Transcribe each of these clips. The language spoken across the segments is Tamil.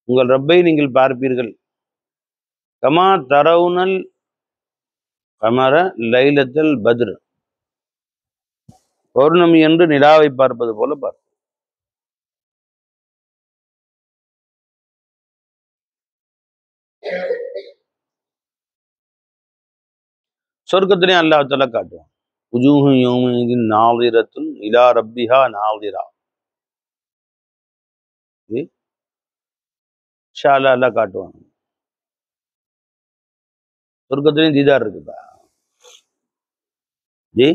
உங்கள் ரப்பை நீங்கள் பார்ப்பீர்கள். கமா தரவுனல் கமர லைலத்தல் பத்ர், பௌர்ணமி என்று நிலாவை பார்ப்பது போல பார்ப்போம். சொர்க்கத்திலையும் அல்லாஹ் தஆலா காட்டுவான். உஜூஹு யௌமஇதின் நாதிரத்துன் இலா ரப்பிஹா நாதிரா. இன்ஷா அல்லாஹ் அல்லாஹ் காட்டுவான். சொர்க்கத்திலையும் தீதார் இருக்குதா ஜி?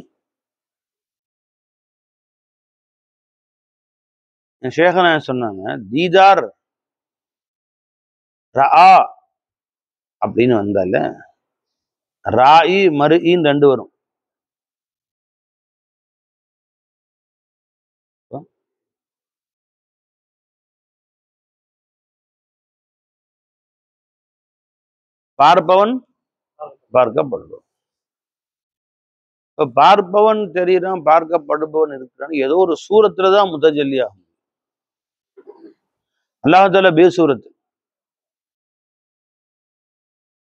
ஷேகனா சொன்னாங்க, தீதார் ரஆ அப்படின்னு வந்தால ராயி மருஇன்னு ரெண்டு வரும். பார்ப்பவன் பார்க்கப்படுபவன். இப்ப பார்ப்பவன் தெரியுறான், பார்க்கப்படுபவன் இருக்கிறான். ஏதோ ஒரு சூரத்துலதான் முத்தஜல்லி ஆகும். அல்லாஹ் தஆலா பேசூரத்து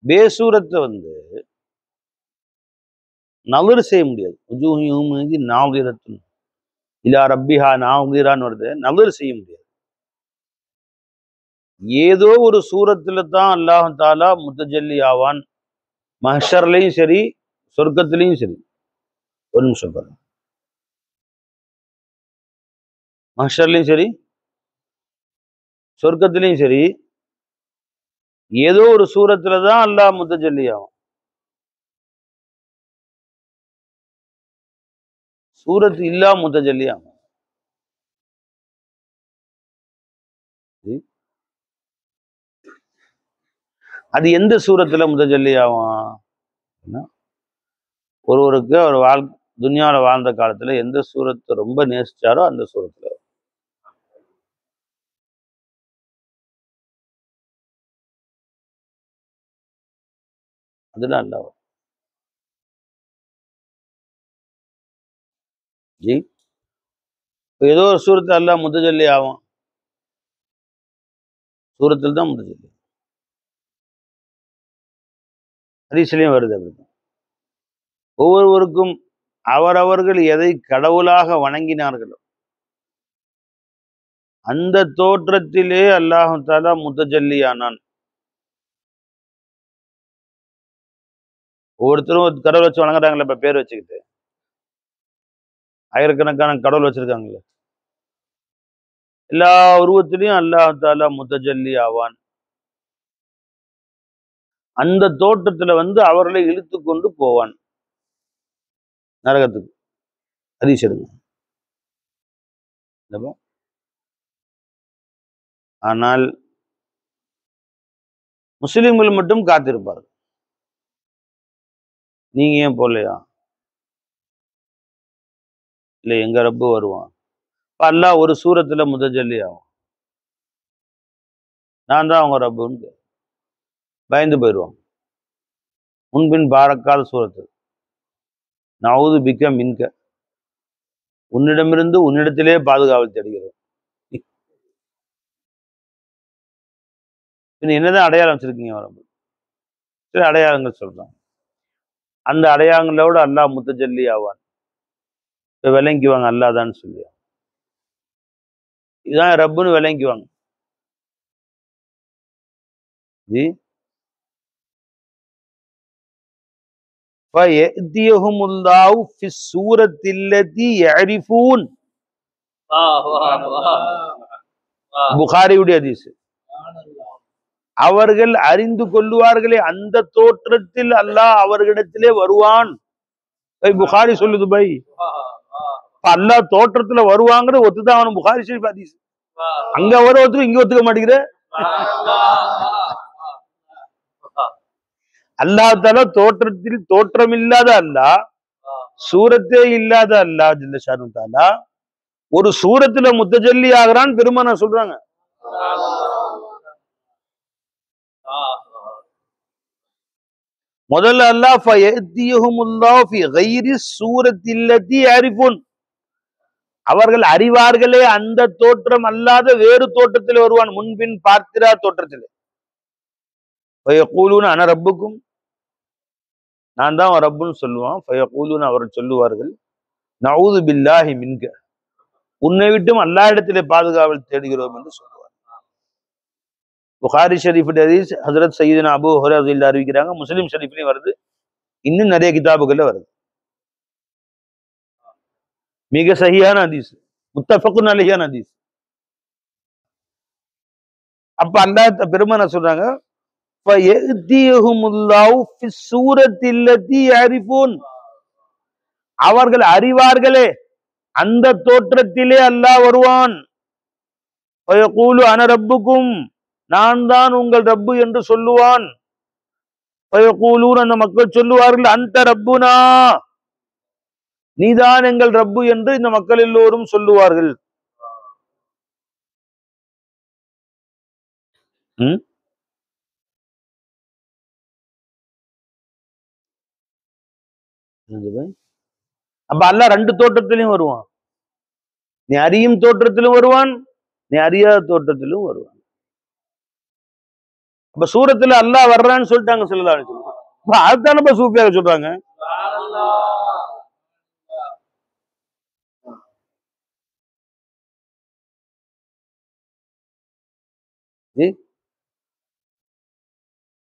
பேசூரத்தை நவறு செய்ய முடியாது. நாதிரத்துன் இலா ரப்பிஹா நாதிரான்னு வருது, நவறு செய்ய முடியாது. ஏதோ ஒரு சூரத்துல தான் அல்லாஹ் தஆலா முத்தஜல்லி ஆவான். மஹ்ஷர்லையும் சரி, சொர்க்கத்திலையும் சரி. ஒரு நிமிஷம் பாருங்க. மஹ்ஷர்லையும் சரி, சொர்க்கத்திலையும் சரி, ஏதோ ஒரு சூரத்துல தான் அல்லாஹ் முத்தஜல்லி ஆகும். சூரத் இல்லா முத்தஜல்லி ஆகும். அது எந்த சூரத்துல முத்தஜல்லி ஆகும்? ஒருவருக்கு அவர் துன்யாவில் வாழ்ந்த காலத்துல எந்த சூரத்தை ரொம்ப நேசிச்சாரோ அந்த சூரத்துல. அதுதான் அல்ல ஜி. ஏதோ ஒரு சூரத்தை அல்லாஹ் முத்தஜல்லி ஆகும். சூரத்தில் தான் முத்தஜல்லி. ஹதீஸ்லயும் வருது அப்படி. ஒவ்வொருவருக்கும் அவரவர்கள் எதை கடவுளாக வணங்கினார்களோ அந்த தோற்றத்திலே அல்லாஹ் தஆலா முத்தஜல்லி ஆனான். ஒவ்வொருத்தரும் கடவுள் வச்சு வணங்குறாங்களே, இப்ப பேர் வச்சுக்கிட்டு ஆயிரக்கணக்கான கடவுள் வச்சிருக்காங்களே. எல்லா உருவத்திலையும் அல்லாஹ் தஆலா முத்தஜல்லி ஆவான். அந்த தோற்றத்துல அவர்களை இழுத்து கொண்டு போவான் நரகத்துக்கு. ஹதீஸ் எடுங்க. ஆனால் முஸ்லிம்கள் மட்டும் காத்திருப்பார்கள். நீங்க ஏன் போலையா? இல்ல, எங்க ரப்பு வருவான். அல்லாஹ் ஒரு சூரத்துல முத்தஜல்லி ஆகும். நான் தான் அவங்க ரப்புன்னு பயந்து போயிடுவாங்க. முன்பின் பாரக்காத சூரத்து. நவுது பிக்க மின்க, உன்னிடமிருந்து உன்னிடத்திலே பாதுகாவல் தேடுகிறோம். என்னதான் அடையாளம் வச்சிருக்கீங்க ரப்பு? சில அடையாளங்கள் சொல்றாங்க. அந்த அடையாளங்களோட அல்லாஹ் முத்தஜல்லி ஆவான். இப்ப விளங்கிக்குவாங்க அல்லாஹ் தான் சொல்லி. இதுதான் ரப்புன்னு விளங்கிக்குவாங்க ஜி. ஃபயஅதியஹுமுல்லாஹு ஃபிஸ்ஸூரத்தில்லதி யஅரிஃபூன். புகாரியுடைய ஹதீஸ். அவர்கள் அறிந்து கொள்வார்களே அந்த தோற்றத்தில் அல்லாஹ் அவர்களிடத்திலே வருவான். புகாரி சொல்லுது பை. அல்லாஹ் தோற்றத்துல வருவாங்கன்னு ஒத்துதான் அவனு. புகாரி ஷரீஃப் ஹதீஸ். அங்க வர ஒத்துக்க, இங்க ஒத்துக்க மாட்டேங்கிற. அல்லாஹ் தஆலா தோற்றத்தில் தோற்றம் இல்லாத அல்லாஹ், சூரத்தே இல்லாத அல்லாஹ் ஜல்ல ஷானு தஆலா ஒரு சூரத்துல முத்தஜல்லி ஆகிறான் பெருமானா சொல்றாங்க. முதல்ல அல்லாஹ் ஃபயஅதியஹுமுல்லாஹு ஃபி கைரி சூரத்தில்லதி யஅரிஃபூன், அவர்கள் அறிவார்களே அந்த தோற்றம் அல்லாத வேறு தோற்றத்தில் வருவான், முன்பின் பார்த்திரா தோற்றத்தில். ஃபயகூலுன அன ரப்புக்கும், நான் தான் ரப்புன்னு சொல்லுவான். ஃபயகூலுன அவர்கள் சொல்லுவார்கள், நஊது பில்லாஹி மின்க, உன்னை விட்டும் அல்லாஹ் இடத்திலே பாதுகாவல் தேடுகிறோம் என்று சொல்லுவார். புகாரி ஷரீஃப் ஹதீஸ் ஹஜ்ரத் சய்யிதுனா அபூ ஹுரைரா ரலியல்லாஹு அறிவிக்கிறாங்க. முஸ்லிம் ஷரீஃப்லயும் வருது, இன்னும் நிறைய கிதாபுகள்ல வருது. மிக சஹீஹான ஹதீஸ், முத்தஃபக்குன் அலைஹியான ஹதீஸ். அப்ப அல்லாஹ் பெருமானா சொல்றாங்க, ஃபயதிஹுமுல்லாஹு ஃபிஸ்ஸூரத்தில்லதி யஅரிஃபூன், அவர்கள் அறிவார்களே அந்த தோற்றத்திலே அல்லாஹ் வருவான். ஃபயகூலு அன ரப்புக்கும், நான் தான் உங்கள் ரப்பு என்று சொல்லுவான். ஃபயகூலூன், அந்த மக்கள் சொல்லுவார்கள், அந்த ரப்புனா, நீதான் எங்கள் ரப்பு என்று இந்த மக்கள் எல்லோரும் சொல்லுவார்கள். அப்ப அல்லாஹ் ரெண்டு தோற்றத்திலும் வருவான். நீ அறியும் தோற்றத்திலும் வருவான், நீ அறியாத தோற்றத்திலும் வருவான். அப்ப சூரத்துல அல்லாஹ் வர்றான்னு சொல்லிட்டாங்க ஸல்லல்லாஹு அலைஹி வஸல்லம். அதுதானப்ப சூஃபியாக சொல்றாங்க.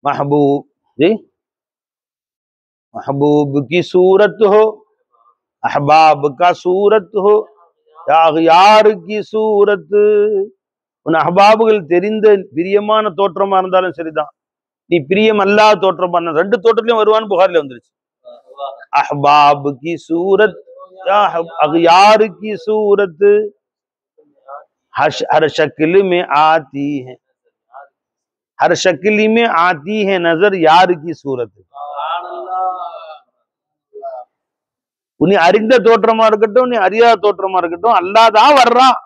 महबूब जी, महबूब की सूरत हो, अहबाब का सूरत हो, यार की सूरत. உன் அஹ்பாபுகள் தெரிந்த பிரியமான தோற்றமா இருந்தாலும் சரிதான், நீ பிரியம் அல்லாத தோற்றம் பண்ண, ரெண்டு தோற்றத்திலும் வருவான்னு புகாரில வந்துருச்சு. அஹ்பாப் கி சூரத், அக்யார் கி சூரத், हर शक्ल में आती है, हर शक्ल में आती है नजर यार की सूरत. நீ அறிந்த தோற்றமா இருக்கட்டும், நீ அறியாத தோற்றமா இருக்கட்டும், அல்லாஹ் தான் வர்றான்.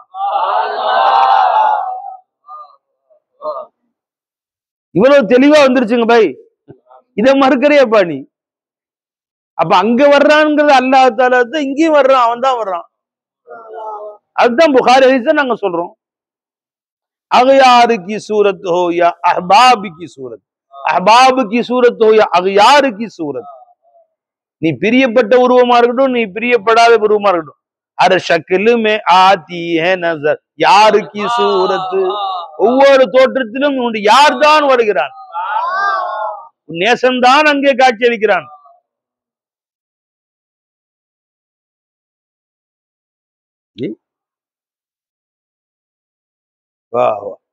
இவ்வளவு தெளிவா வந்துருச்சுங்க பை, இத மறுக்கிறியப்பா நீ? அப்ப அங்க வர்றான்ங்கிறது அல்லாஹ் தஆலா தான், இங்கேயும் வர்றான், அவன் தான் வர்றான். அதுதான் புகாரி ஹதீஸை நாங்க சொல்றோம். अगयार की सूरत हो या अहबाब की सूरत, अहबाब की सूरत हो या अगयार की सूरत, நீ பிரியப்பட்ட உருவமா இருக்கட்டும், நீ பிரியப்படாத உருவமா இருக்கட்டும், हर शक्ल में आती है नजर यार की सूरत, ஒவ்வொரு தோற்றத்திலும் உன்னுடைய யார் தான் வருகிறான், உன் நேசன் தான் அங்கே காட்சியளிக்கிறான்.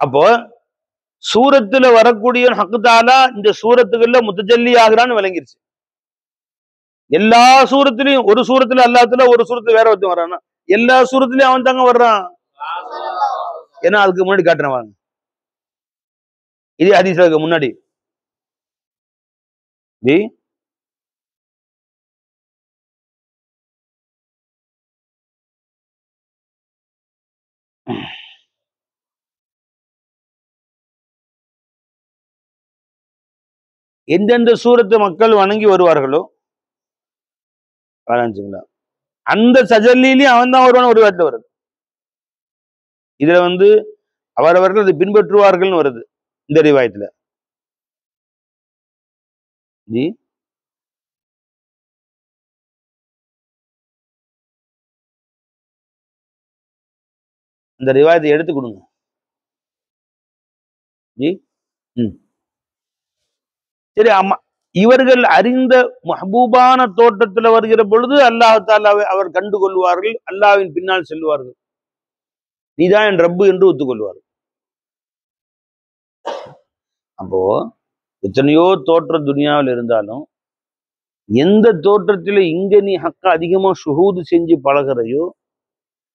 அப்போ சூரத்துல வரக்கூடிய ஹக்கு தஆலா இந்த சூரத்துகள்ல முத்தஜல்லி ஆகிறான்னு விளங்கிருச்சு. எல்லா சூரத்திலையும், ஒரு சூரத்துல அல்லாஹ்ல, ஒரு சூரத்துல வேற ஒருத்தன் வர்றான்னா, எல்லா சூரத்திலையும் அவன் தாங்க வர்றான். ஏன்னா அதுக்கு முன்னாடி காட்டுறேன் வாங்க, இதே ஹதீஸ்ல முன்னாடி ஜி எந்தெந்த சூரத்து மக்கள் வணங்கி வருவார்களோ, அந்த சஜல்லிலையும் அவன் தான் வருவான். ஒரு வார்த்தை வருது இதுல அவரவர்கள் அதை பின்பற்றுவார்கள் வருது இந்த ரிவாயத்துல. ஜி இந்த ரிவாயத்தை எடுத்து கொடுங்க ஜி. சரி, அம்மா இவர்கள் அறிந்த மஹபூபான தோட்டத்துல வருகிற பொழுது அல்லாஹ் தஆலாவை அவர் கண்டு கொள்வார்கள், அல்லாஹ்வின் பின்னால் செல்வார்கள், நீதான் என் ரப்பு என்று ஒத்துக்கொள்வார்கள். அப்போ எத்தனையோ தோற்ற துனியாவில் இருந்தாலும் எந்த தோற்றத்துல இங்க நீ ஹக்க அதிகமா ஷுஹூது செஞ்சு பழகிறையோ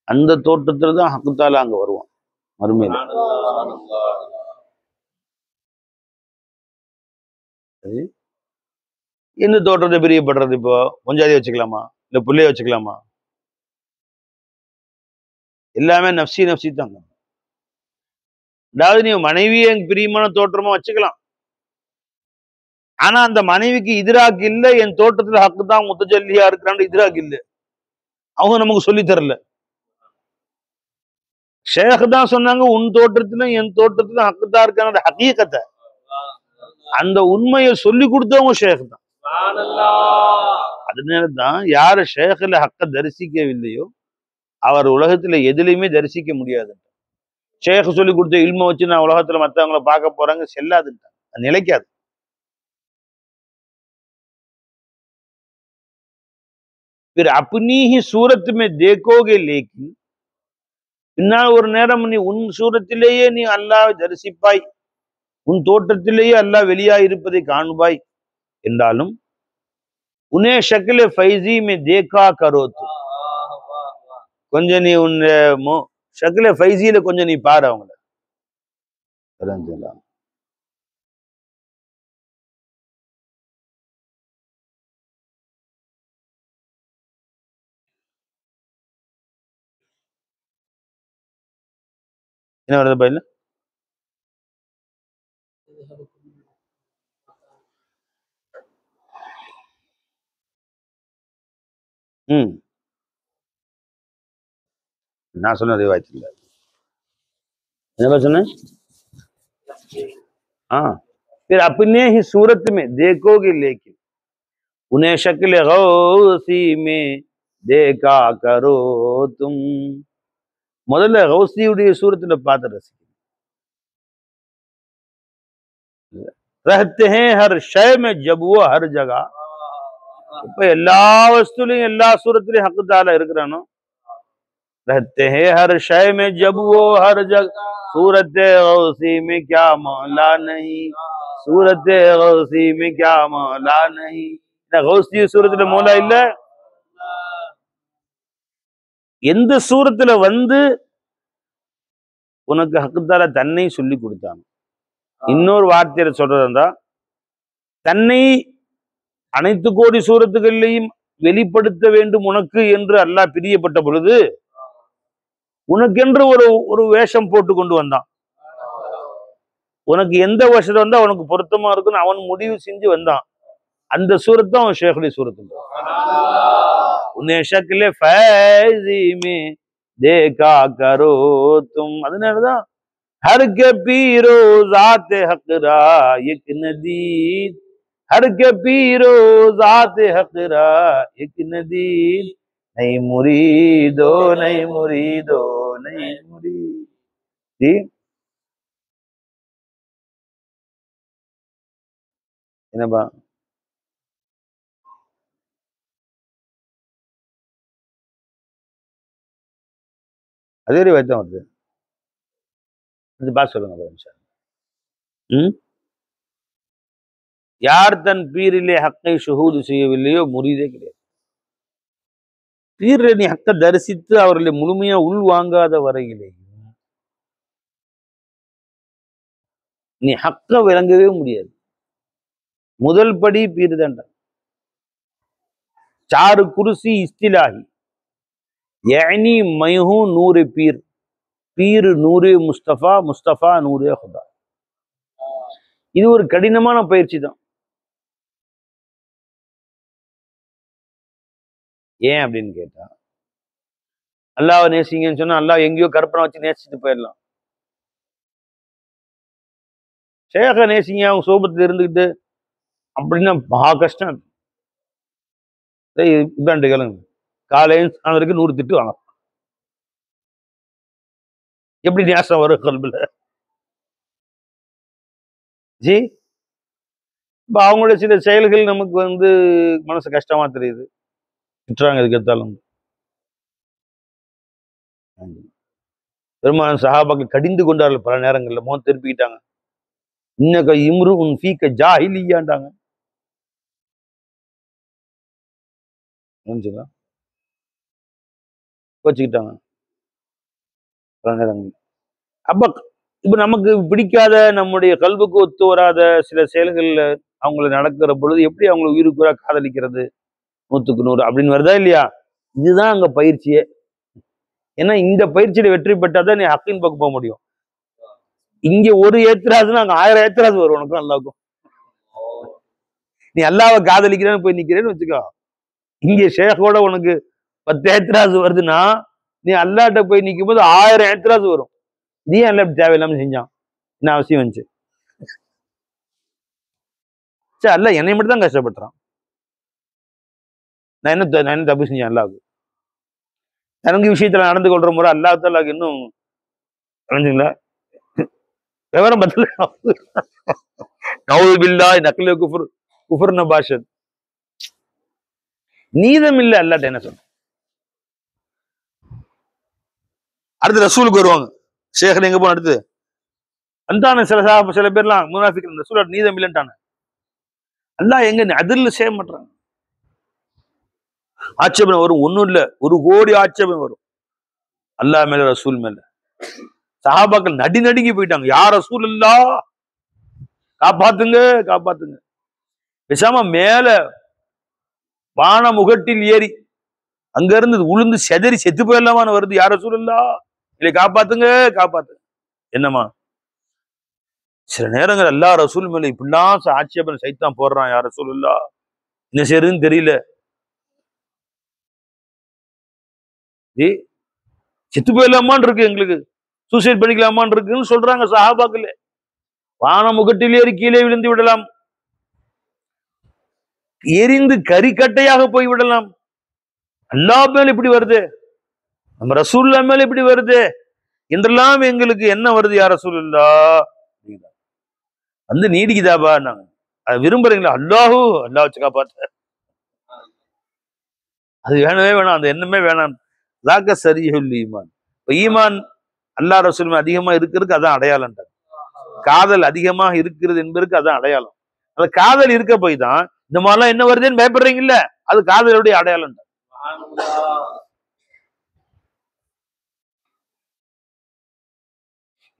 அந்த தோற்றத்துல தான் ஹக்கு தஆலா அங்க வருவான் மறுமையில. எந்த தோற்றத்தை பிரியப்படுறது? இப்போ பொஞ்சாதி வச்சுக்கலாமா, இல்ல புள்ளைய வச்சுக்கலாமா? எல்லாமே நப்சி நப்சி தாங்க. அதாவது நீ மனைவியை பிரியமான தோற்றமா வச்சுக்கலாம், ஆனா அந்த மனைவிக்கு இதிராக்கு இல்ல, என் தோற்றத்துல ஹக்கு தான் முத்தஜல்லியா இருக்கிறான்னு இதிராக்கு இல்ல, அவங்க நமக்கு சொல்லி தரல. ஷேக் தான் சொன்னாங்க, உன் தோற்றத்திலும் என் தோற்றத்திலும் ஹக்குதான் இருக்காங்க ஹக்கீகத்தை. அந்த உண்மையை சொல்லி கொடுத்தவங்க ஷேக் தான். அதனாலதான் யாரு ஷேக்ல ஹக்க தரிசிக்கவில்லையோ அவர் உலகத்துல எதுலையுமே தரிசிக்க முடியாது. ஷேக் சொல்லி கொடுத்த இல்ம வச்சு நான் உலகத்துல மத்தவங்களை பார்க்க போறாங்க செல்லாதுன்ட்டாங்க, நிலைக்காது. फिर अपनी ही सूरत में देखोगे लेकिन பின்னால் ஒரு நேரம் நீ உன் சூரத்திலேயே நீ அல்லாஹ்வை தரிசிப்பாய், உன் தோற்றத்திலேயே அல்லாஹ் வெளியாய் இருப்பதை காண்பாய் என்றாலும் உன்னே ஷக்ல ஃபைசி மே தேக்கா கரோ து, கொஞ்சம் நீ உன் ஷக்ல ஃபைசியில கொஞ்சம் நீ பாரு அவங்கள. என்ன வருது பையில? நான் சொன்ன ரிவாயத் இல்ல. என்ன சொன்னேன்? फिर अपने ही सूरत में देखोगे लेकिन उन्हें शक्ल गौसी में देखा करो तुम. முதல்ல கௌசியுடைய சூரத்துல பார்த்து ரசிக்கணும். रहते हैं हर शय में जब वो हर जगह. இப்ப எல்லா வஸ்துலையும் எல்லா சூரத்திலையும் ஹக்கு தாலா இருக்கிறானோ. रहते हैं हर शय में जब वो हर जगह सूरत गौसी में क्या मौला नहीं, सूरत गौसी में क्या मौला नहीं. கௌசி சூரத்துல மௌலா இல்ல. எந்த சூரத்துல வந்து உனக்கு ஹக்குத்தால தன்னை சொல்லி கொடுத்தாங்க. இன்னொரு வார்த்தையில சொல்றதா தன்னை அனைத்து கோடி சூரத்துகளையும் வெளிப்படுத்த வேண்டும் உனக்கு என்று அல்லாஹ் பிரியப்பட்ட பொழுது உனக்கென்று ஒரு வேஷம் போட்டு கொண்டு வந்தான். உனக்கு எந்த வேஷம் வந்தா உனக்கு பொருத்தமா இருக்குன்னு அவன் முடிவு செஞ்சு வந்தான். அந்த சூரத் தான் அவன் ஷேகுடைய சூரத். உன்னை ஷக்ல ஃபைஸி மே தேகா கரோ தும். அதனாலதான் हर के पीरो ज़ात हक़रा एक नदीद, हर के पीरो ज़ात हक़रा एक नदीद, नहीं मुरीदो नहीं मुरीदो नहीं मुरीद. जी என்னப்பா அதே வைத்தான் வருது. பாஸ் சொல்லுங்க. யார் தன் பீரிலே ஹக்கை ஷுஹூது செய்யவில்லையோ முரீதே கிடையாது. பீரில் நீ ஹக்க தரிசித்து அவர்களை முழுமையா உள் வாங்காத வரையிலே நீ ஹக்க விளங்கவே முடியாது. முதல் படி பீர் தான்டா. சாரு குருசி இஸ்திலாஹி யானி மைஹூ நூறு பீர், பீர் நூறு முஸ்தபா, முஸ்தபா நூறு खुदा. இது ஒரு கடினமான பயிற்சி தான். ஏன் அப்படின்னு கேட்டா அல்லாஹ்வை நேசிங்கன்னு சொன்னா அல்லாஹ் எங்கேயோ கற்பனை வச்சு நேசிச்சுட்டு போயிடலாம். ஷேக நேசிங்க அவங்க சோபத்துல இருந்துக்கிட்டு அப்படின்னா மகா கஷ்டம். இப்ராண்டு கேளுங்க, காலையும் அதற்கு 100 திட்டு வாங்க. எப்படி நேசம் வரும் கல்புல? ஜி இப்ப அவங்களுடைய சில செயல்கள் நமக்கு மனசு கஷ்டமா தெரியுது, திட்டுறாங்க. எதுக்கு எடுத்தாலும் பெரும்பாலும் சஹாபாக்கள் கடிந்து கொண்டார்கள். பல நேரங்கள்ல முகம் திருப்பிக்கிட்டாங்க. இன்னக இம்ரு உன் ஃபீக்க ஜாஹிலியாண்டாங்க. கோச்சுக்கிட்டாங்க பல நேரங்கள். அப்ப இப்ப நமக்கு பிடிக்காத, நம்முடைய கல்புக்கு ஒத்து வராத சில செயல்கள்ல அவங்கள நடக்கிற பொழுது எப்படி அவங்களை உயிருக்குறா காதலிக்கிறது 100க்கு 100 அப்படின்னு வருதா இல்லையா? இதுதான் அங்க பயிற்சியே. ஏன்னா இந்த பயிற்சியில வெற்றி பெற்றாதான் நீ ஹக்கின் பக்கம் போக முடியும். இங்க ஒரு ஏத்திராதுன்னா அங்க 1000 ஏத்திராது வரும் உனக்கும் அல்லாவுக்கும். நீ அல்லாவை காதலிக்கிறேன்னு போய் நிக்கிறேன்னு வச்சுக்கோ, இங்க ஷேகோட உனக்கு 10 ஏத்திராது வருதுன்னா நீ அல்லாட்ட போய் நிற்கும் போது 1000 ஏத்திராது வரும். இதே அல்ல தேவையில்லாம செஞ்சான், என்ன அவசியம் வந்துச்சு? சரி, அல்ல என்னை மட்டும் தான் கஷ்டப்படுறான். நான் என்ன தப்பு செஞ்சேன் அல்லாவுக்கு? எனக்கு விஷயத்துல நடந்து கொள்ற முறை அல்லாஹ்வுக்கு இன்னும் புரிஞ்சுங்களா? விவரம் பத்தல. நவுது பில்லாஹ் நக்ல குஃப்ர் குஃப்ர்ன பாஷத். நீதம் இல்ல அல்லாஹ்ட்ட என்ன சொல்ற? அடுத்து ரசூலுக்கு வருவாங்க. ஷேഖ் எங்க போன அடுத்து அந்தான சில பேர்லாம் முனாஃபிக் ரசூலோட நீதம் இல்லன்ட்டாங்க. அல்லாஹ் எங்க அதிர்ல செய்ய மாட்டாங்க. ஆட்சேபம் வரும், ஒண்ணும் இல்ல, 1 கோடி ஆட்சேபம் வரும் அல்லாஹ் மேல ரசூல் மேல. சஹாபாக்கள் நடுங்கி போயிட்டாங்க. யா ரசூலுல்லாஹ் காப்பாத்துங்க காப்பாத்துங்க. பேசாம மேல வான முகட்டில் ஏறி அங்க இருந்து உளுந்து செதறி செத்து போயிடலாமான்னு வருது. யா ரசூலுல்லாஹ் இல்லை காப்பாத்துங்க காப்பாத்துங்க. என்னமா சில நேரங்கள் அல்லாஹ் ரசூல் மேல இப்படிலாம் ஆட்சேபம் சைத்தான் போடுறான். யா ரசூலுல்லாஹ் என்ன செய்யறதுன்னு தெரியல. செத்து போயிடலாமான் இருக்கு, எங்களுக்கு சூசைட் பண்ணிக்கலாமான் இருக்குன்னு சொல்றாங்க சஹாபாக்கள். வான முகட்டில் ஏறி கீழே விழுந்து விடலாம், எரிந்து கரிக்கட்டையாக போய் விடலாம். அல்லாஹ் மேல இப்படி வருது, நம்ம ரசூலுல்லாஹ் மேல இப்படி வருது என்றெல்லாம் எங்களுக்கு என்ன வருது? யா ரசூலுல்லாஹ் வந்து நீடிக்குதாபா? நாங்க அது விரும்புறீங்களா? அல்லாஹ் வச்சு காப்பாத்த, அது வேணவே வேணாம், அந்த எண்ணமே வேணாம். லாக்க சரியல் ஈமான். இப்ப ஈமான் அல்லாஹ் ரசூல் அதிகமா இருக்கிறதுக்கு அதான் அடையாளம். காதல் அதிகமாக இருக்கிறது என்பதற்கு அதான் அடையாளம். அந்த காதல் இருக்க போய் தான் இந்த மாதிரிலாம் என்ன வருதுன்னு பயப்படுறீங்கல்ல, அது காதலுடைய அடையாளம்.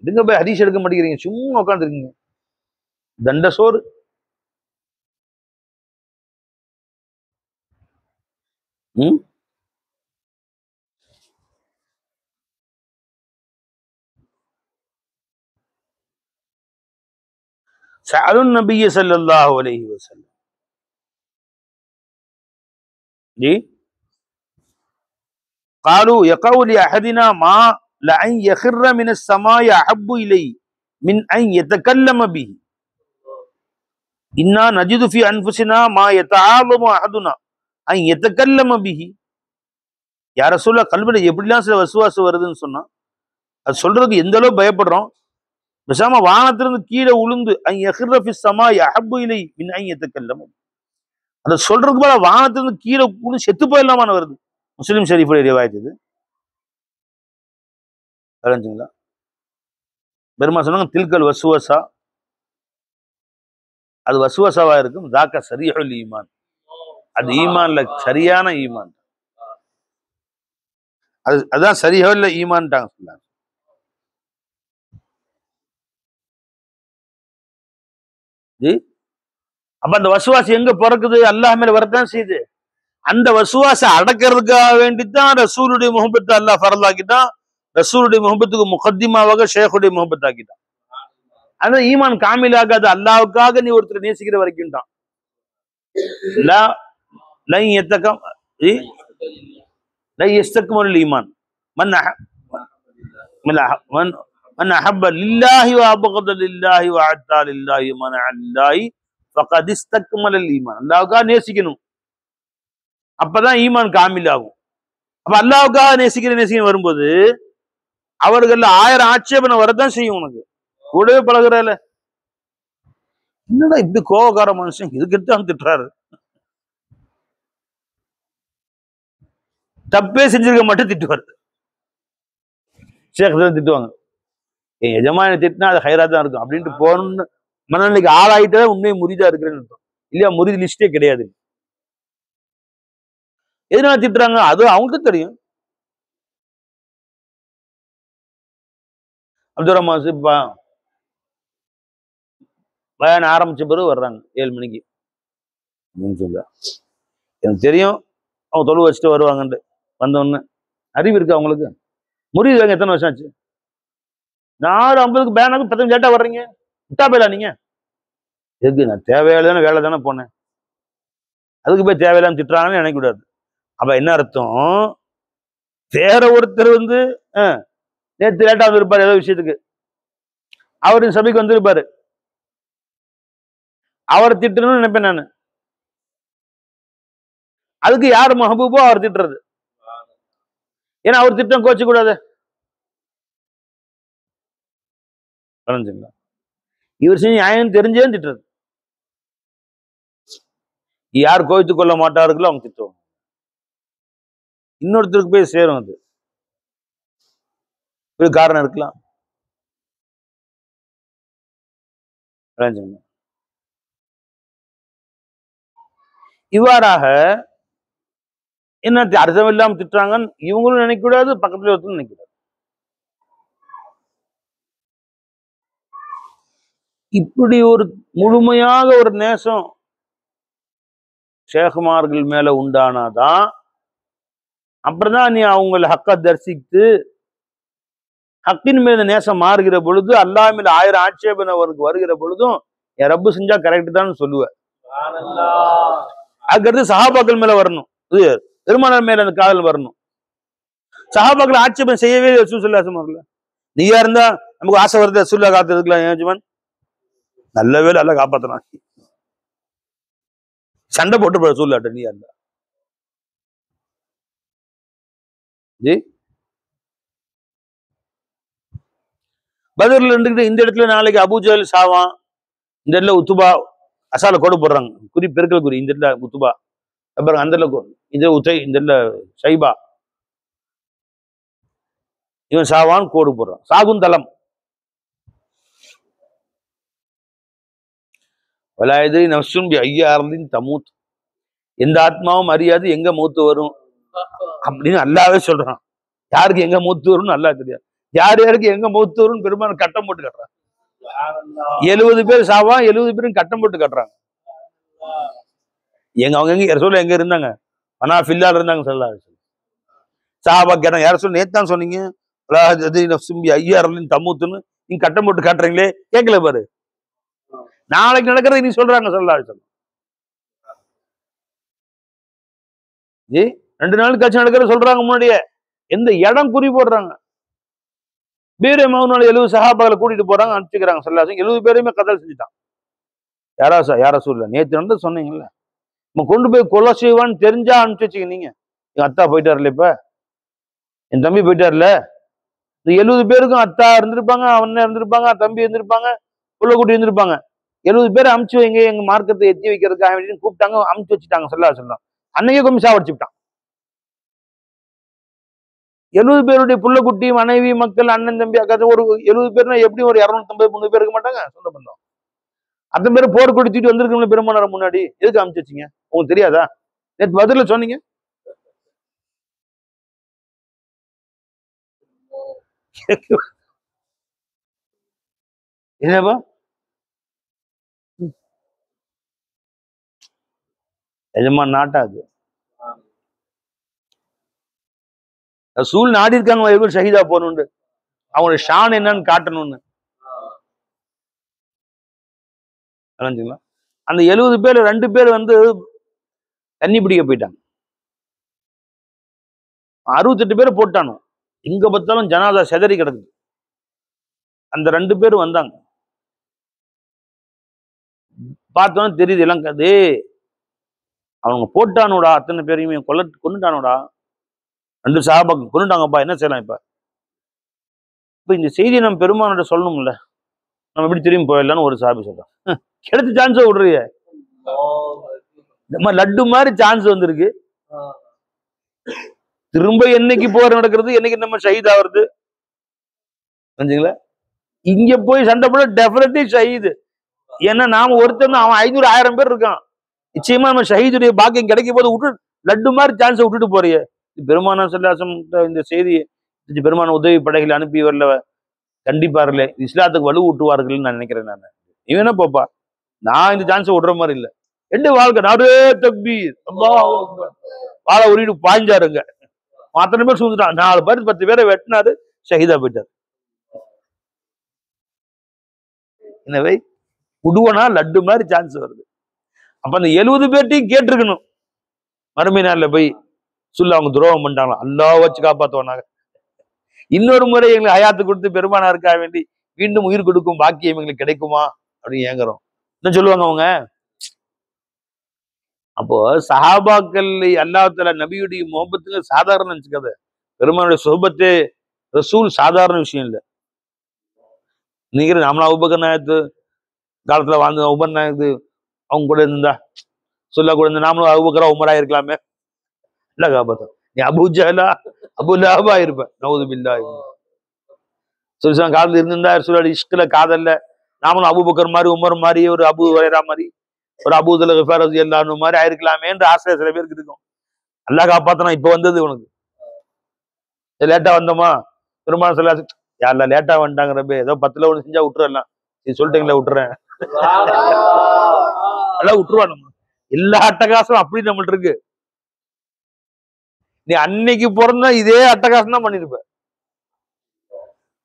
இதுங்க போய் ஹதீஸ் எடுக்க மாட்டேங்கிறீங்க, சும்மா உட்காந்துருக்கீங்க தண்ட சோறு. சஅலுன் நபிய ஸல்லல்லாஹு அலைஹி வஸல்லம் जी قالوا يقول لأحدنا ما لأن يخر من السماء أحب إليه من أن يتكلم به إنا نجد في أنفسنا ما يتعاظم أحدنا أن يتكلم به. யா ரசூலுல்லாஹ் கல்வில எப்படிலாம் சில வசுவாசம் வருதுன்னு சொன்னா அது சொல்றதுக்கு எந்த அளவு பயப்படுறோம். பேசாம வானத்திலிருந்து கீழே உளுந்து அதை சொல்றதுக்கு போல வானத்திலிருந்து கீழே உளுந்து செத்து போயிடலாமான்னு வருது. முஸ்லிம் ஷரீஃபுடைய ரிவாயத் இது. தெரிஞ்சுங்களா? பெருமா சொன்னாங்க தில்கல் வசுவசா, அது வசுவசாவா இருக்கும். தாக்க சரீஹுல் ஈமான், அது ஈமான்ல சரியான ஈமான், அதுதான் சரீஹுல் ஈமான்ட்டாங்க சொன்னாங்க. அப்ப அந்த வசுவாசி எங்க பிறக்குது? அல்லாஹ் மேல வரத்தான் செய்யுது. அந்த வசுவாசை அடக்கிறதுக்காக வேண்டித்தான் ரசூலுடைய முகப்பத்தை அல்லாஹ் ஃபரலாக்கிட்டான். ரசூலுடைய முகப்பத்துக்கு முகத்திமாவாக ஷேഖுடைய முகப்பத் ஆக்கிட்டான். அதான் ஈமான் காமிலாகாது. அல்லாஹ்வுக்காக நீ ஒருத்தர் நேசிக்கிற வரைக்கும் தான். ஈமான் மன் அஹப்ப லில்லாஹி வ அபகத லில்லாஹி வ அத்தா லில்லாஹி மனஅ லில்லாஹி ஃபகத் இஸ்தக்மலல் ஈமான். அல்லாஹ்வுக்காக நேசிக்கணும், அப்பதான் ஈமான் காமில் ஆகும். அப்ப அல்லாஹ்வுக்காக நேசிக்கிற வரும்போது அவர்கள் 1000 ஆட்சேபனை வரதான் செய்யும். உனக்கு கூடவே பழகுறால, என்னடா இப்படி கோபக்கார மனுஷன் இதுக்குத்தான் திட்டுறாரு, தப்பே செஞ்சிருக்க மட்டும் திட்டுவார். ஷேக் திட்டுவாங்க, என் எஜமான திட்டினா அது ஹைரா தான் இருக்கும் அப்படின்ட்டு போகணும்னு மனநிலைக்கு ஆளாயிட்டே உண்மையை முறிதா இருக்கிறேன்னு அர்த்தம். இல்லையா? முறிது லிஸ்டே கிடையாது. எதனால திட்டுறாங்க அது அவங்களுக்கு தெரியும். அப்துல் ரஹ்மான் பயான் ஆரம்பிச்ச பிறகு வர்றாங்க 7 மணிக்கு. எனக்கு தெரியும் அவங்க தொழு வச்சுட்டு வருவாங்கன்ட்டு. வந்தோன்னு அறிவு இருக்கு அவங்களுக்கு. முறிது வாங்க எத்தனை வருஷம் ஆச்சு? 4:50 பேனாக்கு 10 லேட்டா வர்றீங்க, விட்டா போயிடலாம். நீங்க எதுக்கு? நான் தேவையில்லாத வேலை தானே போனேன், அதுக்கு போய் தேவையில்லாம திட்டுறாங்கன்னு நினைக்க கூடாது. அப்ப என்ன அர்த்தம்? வேற ஒருத்தர் வந்து நேற்று லேட்டா வந்திருப்பாரு ஏதோ விஷயத்துக்கு, அவரு சபைக்கு வந்திருப்பாரு, அவரை திட்டணும்னு நினைப்பேன் நான். அதுக்கு யார் மஹபூபோ அவர் திட்டுறது. ஏன்னா அவர் திட்டம் கோச்சு கூடாது. இவர் செஞ்சு நியாயம் தெரிஞ்சே திட்டுறது. யார் கோவித்துக் கொள்ள மாட்டார்களோ அவங்க திட்டுவாங்க. இன்னொருத்தருக்கு போய் சேரும். அது ஒரு காரணம் இருக்கலாம். இவ்வாறாக என்ன அர்த்தம் இல்லாம திட்டுறாங்கன்னு இவங்களும் நினைக்க கூடாது, பக்கத்துல ஒருத்தரும் நினைக்க கூடாது. இப்படி ஒரு முழுமையாக ஒரு நேசம் ஷேகுமார்கள் மேல உண்டானாதான் அப்புறம்தான் நீ அவங்களை ஹக்க தரிசித்து ஹக்கின் மீது நேசம் மாறுகிற பொழுது, அல்லாஹ் மேல 1000 ஆட்சேபனை அவருக்கு வருகிற பொழுதும் என் ரப்பு செஞ்சா கரெக்ட் தான் சொல்லுவேன். அதுக்கடுத்து சஹாபாக்கள் மேல வரணும், இது பெருமானார் மேல அந்த காதல் வரணும். சஹாபாக்கள் ஆட்சேபனை செய்யவே ரசூலுல்லாஹி, நீயா இருந்தா நமக்கு ஆசை வருது ரசூலுல்லாஹ் காத்து இருக்கலாம் ஏஜமான், நல்ல வேலை அல்ல காப்பாத்தலாம், சண்டை போட்டு ரசூலுல்லாஹ்ட்ட நீயா இருந்தா ஜி. பதர்ல இருந்துகிட்டு இந்த இடத்துல நாளைக்கு அபூஜஹல் சாவான், இந்த இடத்துல உத்துபா அசால கோடு போடுறாங்க, குறி பெருக்கல் குறி, இந்த இடத்துல உத்துபா, அப்புறம் அந்த இந்த உத்தை, இந்த இடத்துல சைபா, இவன் சாவான் கோடு போடுறான். சாகுந்தலம் வலாயதிரி நஃப்சுன் பிஅய்யின் தமூத், எந்த ஆத்மாவும் அறியாது எங்க மூத்து வரும் அப்படின்னு அல்லாவே சொல்றான். யாருக்கு எங்க மூத்து வரும்னு அல்லாஹ் தெரியாது. யார் யாருக்கு எங்க மூத்து வரும்னு பெருமான கட்டம் போட்டு கட்டுறான். 70 பேர் சாவான், 70 பேரும் கட்டம் போட்டு கட்டுறாங்க. அவங்க எங்க ரசூல் எங்க இருந்தாங்க, மனாஃபில்லால இருந்தாங்க. ஸல்லல்லாஹு அலைஹி வஸல்லம் சஹாபா கேட்டாங்க, யார் ரசூல் நேத்து தான் சொன்னீங்க வலாயதிரி நஃப்சுன் பிஅய்யின் தமூத்னு, நீங்க கட்டம் போட்டு காட்டுறீங்களே, கேட்கல பாரு, நாளைக்கு நடக்கிறது நீ சொல்றாங்க. ஸல்லல்லாஹு அலைஹி வஸல்லம் ஜி 2 நாள் கட்சி நடக்கிற சொல்றாங்க. முன்னாடியே எந்த இடம் குறி போடுறாங்க. பீரே மௌனால 70 சஹாபாக்களை கூட்டிட்டு போறாங்க, அனுப்பிச்சுக்கிறாங்க. ஸல்லல்லாஹு அலைஹி வஸல்லம் 70 பேரையுமே கதல் செஞ்சுட்டான். யார ரசூல் நேத்து நடந்து சொன்னீங்கல்ல, நம்ம கொண்டு போய் கொலை செய்வான்னு தெரிஞ்சா அனுப்பிச்சு வச்சுக்க. நீங்க எங்க அத்தா போயிட்டாருல, இப்ப என் தம்பி போயிட்டாருல, இந்த 70 பேருக்கும் அத்தா இருந்திருப்பாங்க, அவன் இருந்திருப்பாங்க, தம்பி இருந்திருப்பாங்க, புள்ள குட்டி இருந்திருப்பாங்க. 70 பேரை அமுச்சு வைங்க எங்க மார்க்கத்தை எத்தி வைக்கிறதுக்காக வேண்டின்னு கூப்பிட்டாங்க, அமுச்சு வச்சுட்டாங்க. ஸல்லல்லாஹு அலைஹி வஸல்லம் அன்னைக்கே கொண்டு சாவடிச்சுட்டான். 70 பேருடைய புள்ள குட்டி, மனைவி, மக்கள், அண்ணன், தம்பி, அக்கா, ஒரு 70 பேர்னா எப்படி ஒரு 250 300 பேர் இருக்க மாட்டாங்க சொந்த பந்தம். அத்தனை பேர் போர் கொடுத்துட்டு வந்திருக்கணும் பெருமானார் முன்னாடி, எதுக்கு அமுச்சு வச்சீங்க? உங்களுக்கு தெரியாதா? நேற்று பதில சொன்னீங்க. என்னப்பா எஜமான் நாட்டாது ரசூல் நாடி இருக்காங்க ஷஹீதா போகணும்னு, அவங்களுடைய ஷான் என்னன்னு காட்டணும்னு. அந்த 70 பேர் 2 பேர் வந்து தண்ணி பிடிக்க போயிட்டாங்க. 68 பேர் போட்டானோ, எங்க பார்த்தாலும் ஜனாதா செதறி கிடக்குது. அந்த 2 பேர் வந்தாங்க, பார்த்தோன்னு தெரியுது எல்லாம் கது, அவங்க போட்டானோடா, அத்தனை பேரையுமே கொண்டுட்டானோடா, 2 சஹாபாக்கள் கொண்டுட்டாங்கப்பா, என்ன செய்யலாம் இப்ப? இப்ப இந்த செய்தியை நம்ம பெருமானோட சொல்லணும்ல, நம்ம எப்படி திரும்பி போயிடலான்னு ஒரு சஹாபி சொல்றான். கிடைச்ச சான்ஸை விடுறிய, நம்ம லட்டு மாதிரி சான்ஸ் வந்திருக்கு, திரும்ப என்னைக்கு போர் நடக்கிறது, என்னைக்கு நம்ம ஷஹீத் ஆகுறது, புரிஞ்சுங்களா? இங்க போய் சண்டை போட டெஃபினெட்லி ஷஹீது. ஏன்னா நாம ஒருத்தர் அவன் 500 1000 பேர் இருக்கான், நிச்சயமா நம்ம ஷஹீதுடைய பாக்கியம் கிடைக்கும் போது விட்டு லட்டு மாதிரி சான்ஸை விட்டுட்டு போறிய. பெருமானார் ஸல்லல்லாஹு அலைஹி வஸல்லம் இந்த செய்தியை பெருமான உதவி படைகளை அனுப்பி வரல கண்டிப்பார்களே, இஸ்லாத்துக்கு வலு ஊட்டுவார்கள் நான் நினைக்கிறேன். நான் நீ வேணா போப்பா, நான் இந்த சான்ஸை விடுற மாதிரி இல்லை. எண்டு வாழ்க்கை நாடே தக்பீர் அல்லாஹ் அக்பர், வாழை உருவிட்டு பாய்ஞ்சாருங்க. அத்தனை பேர் சூழ்ந்துட்டான், 4 பேர் 10 பேரை வெட்டினாரு, ஷஹீதா போயிட்டாரு. எனவே உடுவனா லட்டு மாதிரி சான்ஸ் வருது. அப்ப அந்த 70 பேர்ட்டையும் கேட்டிருக்கணும் மறுமை நாள்ல போய், சொல்ல அவங்க துரோகம் பண்ணிட்டாங்களா, அல்லாஹ் வச்சு காப்பாத்துவானாங்க. இன்னொரு முறை எங்களுக்கு ஹயாத்து கொடுத்து பெருமானாருக்காக வேண்டி மீண்டும் உயிர் கொடுக்கும் பாக்கியம் எங்களுக்கு கிடைக்குமா அப்படின்னு ஏங்குறோம். என்ன சொல்லுவாங்க அவங்க? அப்போ சஹாபாக்கள் அல்லாஹ்வுத்தாலா நபியுடைய முகப்பத்துக்கு சாதாரண நினைச்சுக்காத. பெருமானுடைய சுஹபத்து ரசூல் சாதாரண விஷயம் இல்லை. நீங்க நம்மளா அபூபக்கர் நாயத்து காலத்துல வாழ்ந்த உமர் நாயத்து அவங்க கூட இருந்தா சொல்ல கூட இருந்தா நாமளும் அபூபக்கரா உமரா இருக்கலாமே. இல்ல காப்பாத்தம், நீ அபூ ஜஹலா அபூ லஹபா இருப்ப. நவுது பில்லாஹ். சொல்லி காலத்துல இருந்திருந்தா சொல்லி இஷ்குல காதல்ல நாமளும் அபூபக்கர் மாதிரி உமர் மாதிரி ஒரு அபூ ஹுரைரா மாதிரி ஒரு அபூ தல் கிஃபார் ரலியல்லாஹு அன்ஹு மாதிரி ஆயிருக்கலாமேன்ற ஆசை சில பேருக்கு இருக்கும். அல்லாஹ் காப்பாத்தனா இப்ப வந்தது உனக்கு. லேட்டா வந்தோமா பெருமாள் சொல்ல யாரெல்லாம் லேட்டா வந்துட்டாங்க ரப்பே, ஏதோ 10ல 1 செஞ்சா விட்டுறலாம். நீ சொல்லிட்டீங்களா விட்டுறேன். எல்லாம் விட்டுருவான். நம்ம எல்லா அட்டகாசம் அப்படி நம்மள்ட்ட இருக்கு. நீ அன்னைக்கு பிறந்தா இதே அட்டகாசம் தான் பண்ணிருப்ப.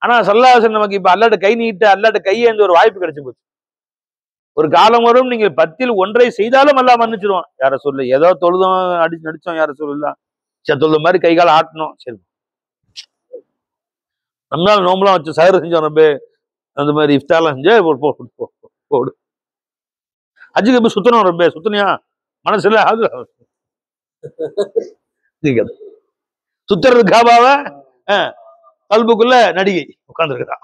ஆனா சல்லல்லாஹு நமக்கு இப்ப அல்லாட்ட கை நீட்ட அல்லாட்ட கையேந்து ஒரு வாய்ப்பு கிடைச்சு போச்சு. ஒரு காலம் வரும் நீங்க 10ல் 1 செய்தாலும் அல்லாஹ் மன்னிச்சிருவான். யார சொல்ல ஏதோ தொழுதும் அடிச்சு நடிச்சோம், யார சொல்லலாம் சரி தொழுத மாதிரி கை கால ஆட்டணும், சரி நம்மளால நோம்பலாம் வச்சு சகர் செஞ்சோம் ரப்பே, அந்த மாதிரி இஃப்தார்லாம் செஞ்சு போடு அஜுக்கு போய் சுத்தணும் ரப்பே, சுத்தனியா மனசுல அது சுத்துறது காபாவ கல்புக்குள்ள நடிகை உட்கார்ந்துருக்குதா,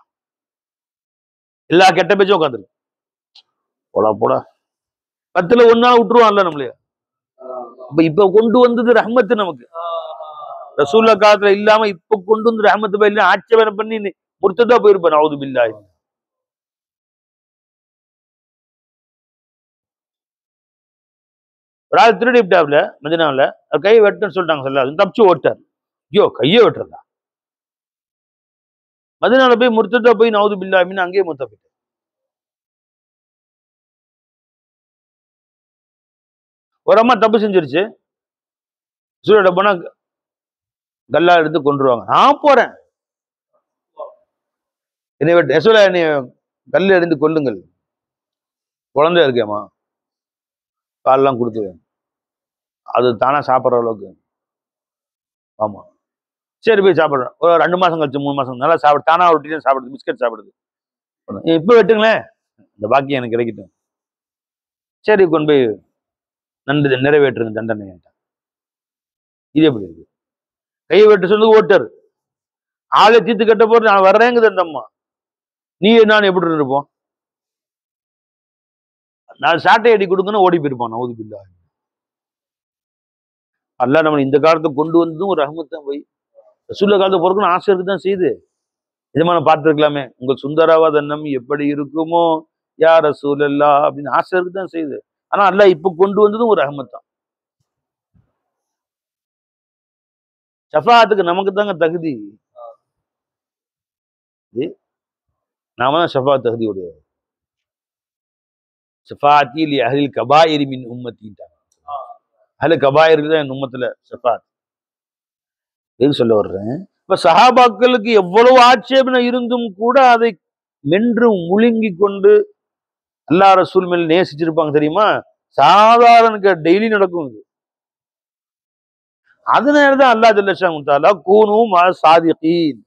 எல்லா கெட்ட பேச்சும் உட்காந்துருக்கு. போடா போடா 10ல் 1 விட்டுருவான்ல நம்மளே. இப்ப கொண்டு வந்தது ரஹ்மத்து நமக்கு. ரசூலுல்லாஹ் காலத்துல இல்லாம இப்ப கொண்டு வந்து ரஹ்மத்து பை இல்ல ஆட்சேபனை பண்ணி முர்த்ததா போயிருப்பேன். நவுது பில்லாஹ். ஒரு ஆள் திருடிப்டாப்ல மதினாவில் கை வெட்டுன்னு சொல்லிட்டாங்க. சொல்லாது தப்பிச்சு ஓட்டார். ஐயோ கையை வெட்டுறதா? மதினால போய் முர்த்ததா போய் நவுது பில்லாஹ் அங்கேயே மூத்தா போயிட்டார். ஒரு அம்மா தப்பு செஞ்சிருச்சு, சூழட போனா கல்லா எடுத்து கொண்டுருவாங்க. நான் போறேன், என்னை வெட்டு எசோல என்னை கல்ல எடுத்து கொல்லுங்கள், குழந்தை இருக்கேம்மா, பால்லாம் கொடுத்து அது தானே சாப்பிட்ற அளவுக்கு. ஆமா சரி போய் சாப்பிட்றேன். ஒரு 2 மாசம் கழிச்சு 3 மாசம் நல்லா சாப்பிடு, தானா ரொட்டி சாப்பிடுது, பிஸ்கட் சாப்பிடுது. இப்ப வெட்டுங்களேன், இந்த பாக்கியம் எனக்கு கிடைக்கட்டும். சரி கொண்டு போய் நன்றி நிறைவேற்றுங்க தண்டனை. இது எப்படி இருக்கு? கையை வெட்டு சொல்லி ஓட்டர் ஆளை தீர்த்து கட்ட போறது நான் வர்றேங்குது அந்த அம்மா. நீ நான் எப்படி இருப்போம்? நான் சாட்டை அடி கொடுங்கன்னு ஓடி போயிருப்பான். நவுது பில்லாஹ். அல்லாஹ் நம்ம இந்த காலத்தை கொண்டு வந்ததும் ஒரு ரஹ்மத் தான். போய் ரசூலுல்லாஹ் காலத்தை பொறுக்கணும் ஆசை இருக்குதான் செய்யுது. இதமான பார்த்துருக்கலாமே, உங்கள் சுந்தரவதனம் எப்படி இருக்குமோ யா ரசூலல்லாஹ் அப்படின்னு ஆசை இருக்குதான் செய்யுது. ஆனா அல்லாஹ் இப்ப கொண்டு வந்ததும் ஒரு ரஹ்மத் தான். ஷஃபாஅத்துக்கு நமக்கு தாங்க தகுதி. நாம தான் ஷஃபாஅத் தகுதி உடையவர். ஷஃபாஅத்தி லி அஹ்லில் கபாயிரி மின் உம்மத்தின்றாங்க. அஹ்ல கபாயிருக்கு தான் என் உம்மத்துல ஷஃபாஅத். எது சொல்ல வர்றேன்? இப்ப சஹாபாக்களுக்கு எவ்வளவு ஆட்சேபனை இருந்தும் கூட அதை மென்று முழுங்கி கொண்டு அல்லாஹ் ரசூல் மேல் நேசிச்சிருப்பாங்க தெரியுமா? சாதாரண டெய்லி நடக்கும் இது. அதனாலதான் அல்லாஹ் ஜல்ல ஷானஹு கூனு மா சாதிகீன்,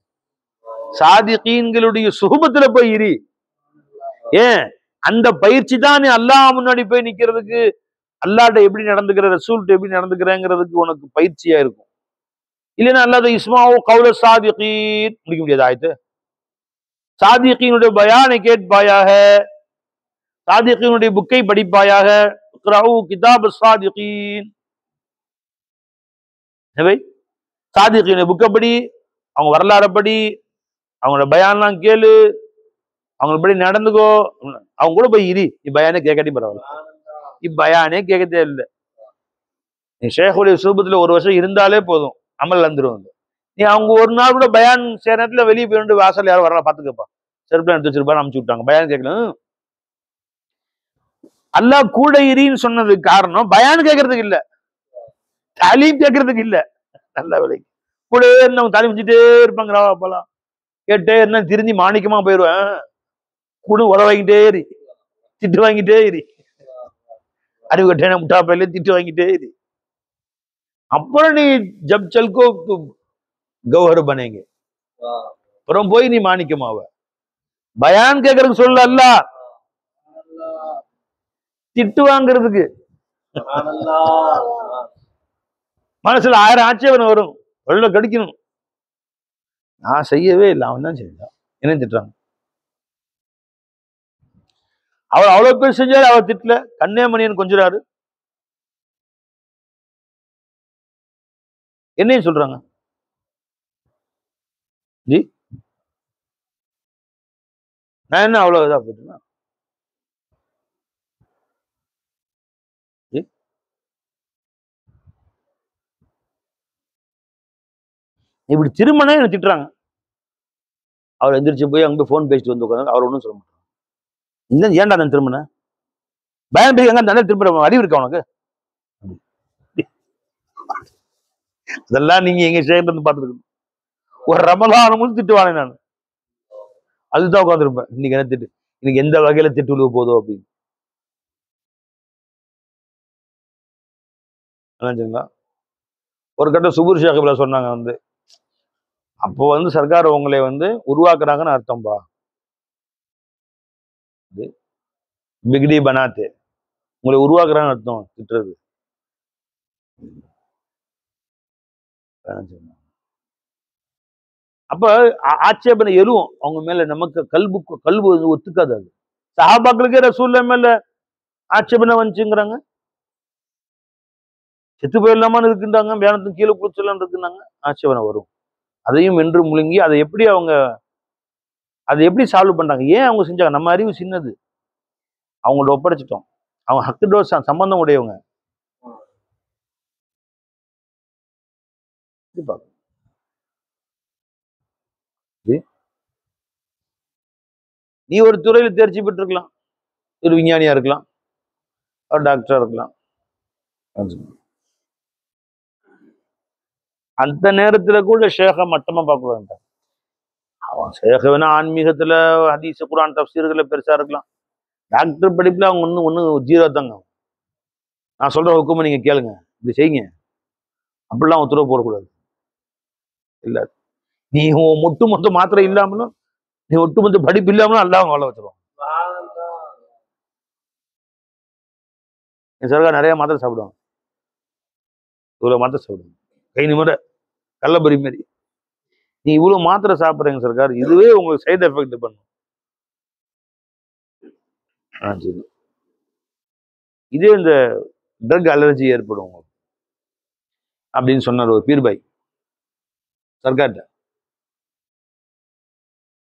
சாதிகீன்களுடைய சுஹபத்துல போய் இரு. ஏன் அந்த பயிற்சி தான் நீ அல்லாஹ் முன்னாடி போய் நிக்கிறதுக்கு, அல்லாஹ்ட்ட எப்படி நடந்துக்கிற, ரசூல்ட்ட எப்படி நடந்துக்கிறேங்கிறதுக்கு உனக்கு பயிற்சியா இருக்கும். இல்லைன்னா அல்லாஹ் இஸ்மாவு கௌல சாதிகீன் முடிக்க முடியாது. ஆயத்து சாதிகீனுடைய பயானை கேட்பாயாக, சாதிகீனுடைய புக்கை படிப்பாயாக. கிதாப் சாதிகீன், சாதிகீனுடைய புக்கை படி, அவங்க வரலாறு படி, அவங்களோட பயான்லாம் கேளு, அவங்களபடி நடந்துக்கோ. அவங்க கூட போய் இரு. பயானே கேட்காட்டி பரவாயில்ல, பயானே கேட்க தேவையில்லை. நீ ஷேகுடைய சூபத்துல 1 வருஷம் இருந்தாலே போதும், அமல் வந்துடும். நீ அவங்க ஒரு நாள் கூட பயான் சேர நேரத்துல வெளியே போயிட்டு வாசல் யாரும் வரலாம் பாத்துக்கப்பா, செருப்புலாம் எடுத்து வச்சிருப்பாரு அமுச்சு விட்டாங்க, பயான் கேட்கணும். அல்லாஹ் கூட இரின்னு சொன்னதுக்கு காரணம் பயான் கேட்கறதுக்கு இல்ல, தாலீம் கேட்கறதுக்கு இல்ல. நல்ல விலை கூட நம்ம தாலீம் வச்சுட்டே இருப்பாங்க. அப்பெல்லாம் கேட்டே என்ன திருந்தி மாணிக்கமா போயிடுவேன். கூட உர வாங்கிட்டே இரு, திட்டு வாங்கிட்டே இரு, அறிவு கட்டேன முட்டாப்பையில திட்டு வாங்கிட்டே இரு. அப்புறம் நீ ஜப் சல்கோ கௌஹர் பனேங்க, அப்புறம் போய் நீ மாணிக்கமாவ. பயான் கேட்கறதுக்கு சொல்ல அல்ல, திட்டு வாங்குறதுக்கு. மனசுல 1000 ஆட்சேபனை வரும், வெள்ள கடிக்கணும். நான் செய்யவே இல்லை, அவன் தான் செய்யலாம், என்ன திட்டுறாங்க. அவர் அவ்வளவு பேர் செஞ்சாரு, அவர் திட்டல. கன்னியாமணியன் கொஞ்சிறாரு, என்னையும் சொல்றாங்க. ஜி நான் என்ன அவ்வளவு இதா போயிட்டேன்னா, இப்படி திருமணம் என்ன திட்டுறாங்க. அவர் எந்திரிச்சு போய் அங்க போய் போன் பேசிட்டு வந்து உட்காந்து, அவர் ஒன்றும் சொல்ல மாட்டாங்க. இந்த ஏன்டா நான் திரும்பினேன், பயம் பேசி எங்க நல்ல திரும்ப அறிவு இருக்கா உனக்கு? அதெல்லாம் நீங்க எங்க சேர்ந்து பார்த்துருக்கணும். ஒரு ரமலானமும் திட்டுவானே நான், அதுதான் உட்காந்துருப்பேன். இன்னைக்கு என்ன திட்டு, இன்னைக்கு எந்த வகையில திட்டு விழுவ போதோ அப்படின்னு. ஒரு கட்டம் சுபூர் ஷேகபில சொன்னாங்க வந்து, அப்போ வந்து சர்க்கார் உங்களை வந்து உருவாக்குறாங்கன்னு அர்த்தம்பா, பிக்டி பனாத்தே, உங்களை உருவாக்குறாங்கன்னு அர்த்தம் திட்டுறது. அப்ப ஆட்சேபனை எழுவும் அவங்க மேல, நமக்கு கல்பு ஒத்துக்காது. அது சஹாபாக்களுக்கே ரசூல்லா மேல ஆட்சேபனை வந்துச்சுங்கிறாங்க. செத்து போயிடலாமான்னு இருக்குன்றாங்க, வேணத்துக்கு கீழே குளிச்சலாம் இருக்குன்னாங்க, ஆட்சேபனை வரும். அதையும் வென்று முழுங்கி அதை எப்படி சால்வ் பண்றாங்க, ஏன் அவங்க செஞ்சாங்க, நம்ம அறிவு சின்னது, அவங்கள்ட்ட ஒப்படைச்சிட்டோம். அவங்க ஹக்கு சம்பந்தம் உடையவங்க. நீ ஒரு துறையில தேர்ச்சி பெற்றிருக்கலாம், ஒரு விஞ்ஞானியா இருக்கலாம், ஒரு டாக்டரா இருக்கலாம். அந்த நேரத்துல கூட ஷேக மட்டமா பார்க்க, அவன் ஷேக வேணா ஆன்மீகத்துல ஹதீஸ் குர்ஆன் தஃப்சீர்கள்ல பெருசா இருக்கலாம், டாக்டர் படிப்புல அவங்க ஒண்ணு ஜீரோ தாங்க. நான் சொல்ற ஹுக்குமை நீங்க கேளுங்க, இப்படி செய்யுங்க, அப்படிலாம் உத்தரவு போடக்கூடாது. இல்ல, நீ ஒட்டுமொத்த மாத்திரை இல்லாமலும், நீ ஒட்டுமொத்த படிப்பு இல்லாமலும் அல்ல அவங்க வாழ வச்சிருவான். என் சர்க்கார் நிறைய மாத்திரை சாப்பிடுவாங்க, இவ்வளவு மாத்திரை சாப்பிடுவாங்க, கை நிமிர கள்ளபரி மாரி. நீ இவ்வளவு மாத்திரை சாப்பிடுறீங்க சர்க்கார், இதுவே உங்களுக்கு சைடு எஃபெக்ட் பண்ணும். இதே இந்த ட்ரக் அலர்ஜி ஏற்படும் அப்படின்னு சொன்னார் ஒரு பீர்பாய் சர்க்கார்ட்ட.